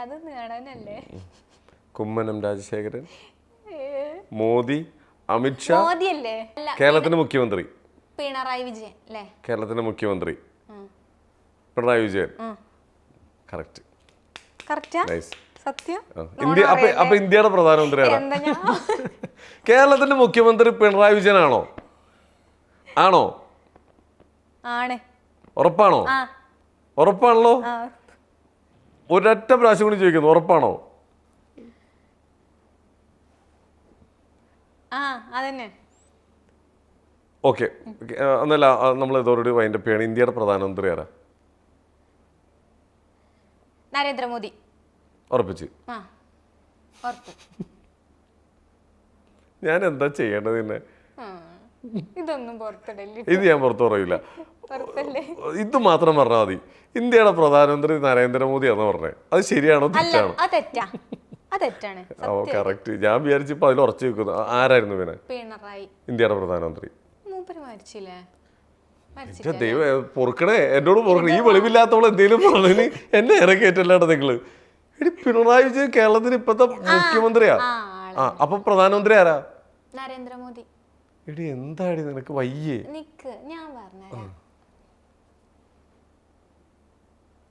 അത് നടനല്ലേ? കുമ്മനം രാജശേഖരൻ, മോദി, അമിത്ഷാ. മോദിയല്ലേ? കേരളത്തിന്റെ മുഖ്യമന്ത്രി പിണറായി വിജയൻ അല്ലേ? കേരളത്തിന്റെ മുഖ്യമന്ത്രി പിണറായി വിജയൻ. കറക്റ്റ്. സത്യം. അപ്പൊ ഇന്ത്യയുടെ പ്രധാനമന്ത്രി ആരാ? കേരളത്തിന്റെ മുഖ്യമന്ത്രി പിണറായി വിജയൻ ആണോ? ആണ്. ഉറപ്പാണോ? ഉറപ്പാണല്ലോ. ഒരൊറ്റ പ്രാവശ്യം കൂടി ചോദിക്കുന്നു, ഉറപ്പാണോ? ഓക്കെ, എന്നല്ല നമ്മൾ ഇതോടുകൂടി വൈൻഡപ്പ് ചെയ്യണം. ഇന്ത്യയുടെ പ്രധാനമന്ത്രി ആരാ? നരേന്ദ്രമോദി. ഉറപ്പിച്ച്? ഞാൻ എന്താ ചെയ്യേണ്ടത്? പിന്നെ ഇത് ഞാൻ പുറത്തു പറയില്ല. ഇത് മാത്രം പറഞ്ഞാൽ മതി. ഇന്ത്യയുടെ പ്രധാനമന്ത്രി നരേന്ദ്രമോദിയാന്ന് പറഞ്ഞേ, അത് ശരിയാണോ തെറ്റാണോ? കറക്റ്റ്. ഞാൻ വിചാരിച്ചപ്പോ അതിൽ ഉറച്ചു വെക്കുന്നു. ആരായിരുന്നു പിന്നെ ഇന്ത്യയുടെ പ്രധാനമന്ത്രി? ദൈവം പൊറുക്കണേ, എന്നോട് പൊറുക്കണേ. ഈ വെളിവില്ലാത്തവളെ എന്തെങ്കിലും പറഞ്ഞു എന്നെ ഇറക്കിയിട്ടല്ലാട്ടോ നിങ്ങള്. എടി, പിണറായി വിജയൻ കേരളത്തിന് ഇപ്പത്തെ മുഖ്യമന്ത്രിയാ. അപ്പൊ പ്രധാനമന്ത്രി ആരാ? നരേന്ദ്രമോദി. എടി, എന്താടി നിനക്ക് വയ്യേ? ഞാൻ പറഞ്ഞ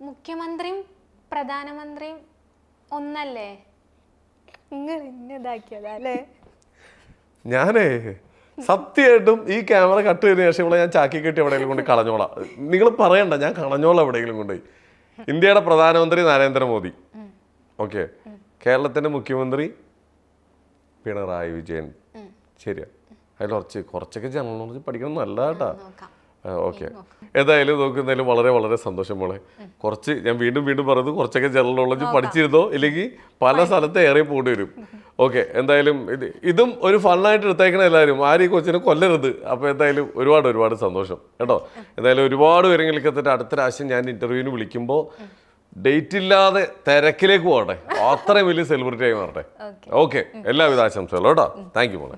മുഖ്യമന്ത്രിയും പ്രധാനമന്ത്രിയും ഒന്നല്ലേ? ഞാനേ സത്യമായിട്ടും ഈ ക്യാമറ കട്ട് ചെയ്തതിനു ശേഷം ഇവിടെ ഞാൻ ചാക്കി കെട്ടി എവിടെയെങ്കിലും കൊണ്ട് കളഞ്ഞോളാം. നിങ്ങൾ പറയണ്ട, ഞാൻ കളഞ്ഞോളാം എവിടെയെങ്കിലും കൊണ്ട്. ഇന്ത്യയുടെ പ്രധാനമന്ത്രി നരേന്ദ്രമോദി. ഓക്കെ, കേരളത്തിന്റെ മുഖ്യമന്ത്രി പിണറായി വിജയൻ. ശരിയാ. അതിൽ കുറച്ചൊക്കെ ജനറൽ നോളജ് പഠിക്കണം, നല്ലതാട്ടാ. ഓക്കെ, ഏതായാലും നോക്കുന്നതിലും വളരെ വളരെ സന്തോഷം മോളെ. കുറച്ച് ഞാൻ വീണ്ടും പറയുന്നത്, കുറച്ചൊക്കെ ജനറൽ നോളജ് പഠിച്ചിരുന്നോ, ഇല്ലെങ്കിൽ പല സ്ഥലത്ത് ഏറെ പോകേണ്ടി വരും. ഓക്കെ, എന്തായാലും ഇതും ഒരു ഫണ്ണായിട്ട് എടുത്തേക്കണം എല്ലാവരും. ആരും ഈ കൊച്ചിനെ കൊല്ലരുത്. അപ്പോൾ എന്തായാലും ഒരുപാട് സന്തോഷം കേട്ടോ. എന്തായാലും ഒരുപാട് പേരെങ്കിലും എത്തിയിട്ട് അടുത്ത പ്രാവശ്യം ഞാൻ ഇന്റർവ്യൂവിന് വിളിക്കുമ്പോൾ ഡേറ്റ് ഇല്ലാതെ തിരക്കിലേക്ക് പോകട്ടെ. അത്രയും വലിയ സെലിബ്രിറ്റി ആയി മാറട്ടെ. ഓക്കെ, എല്ലാവിധ ആശംസകളും കേട്ടോ. താങ്ക് യു മോളെ.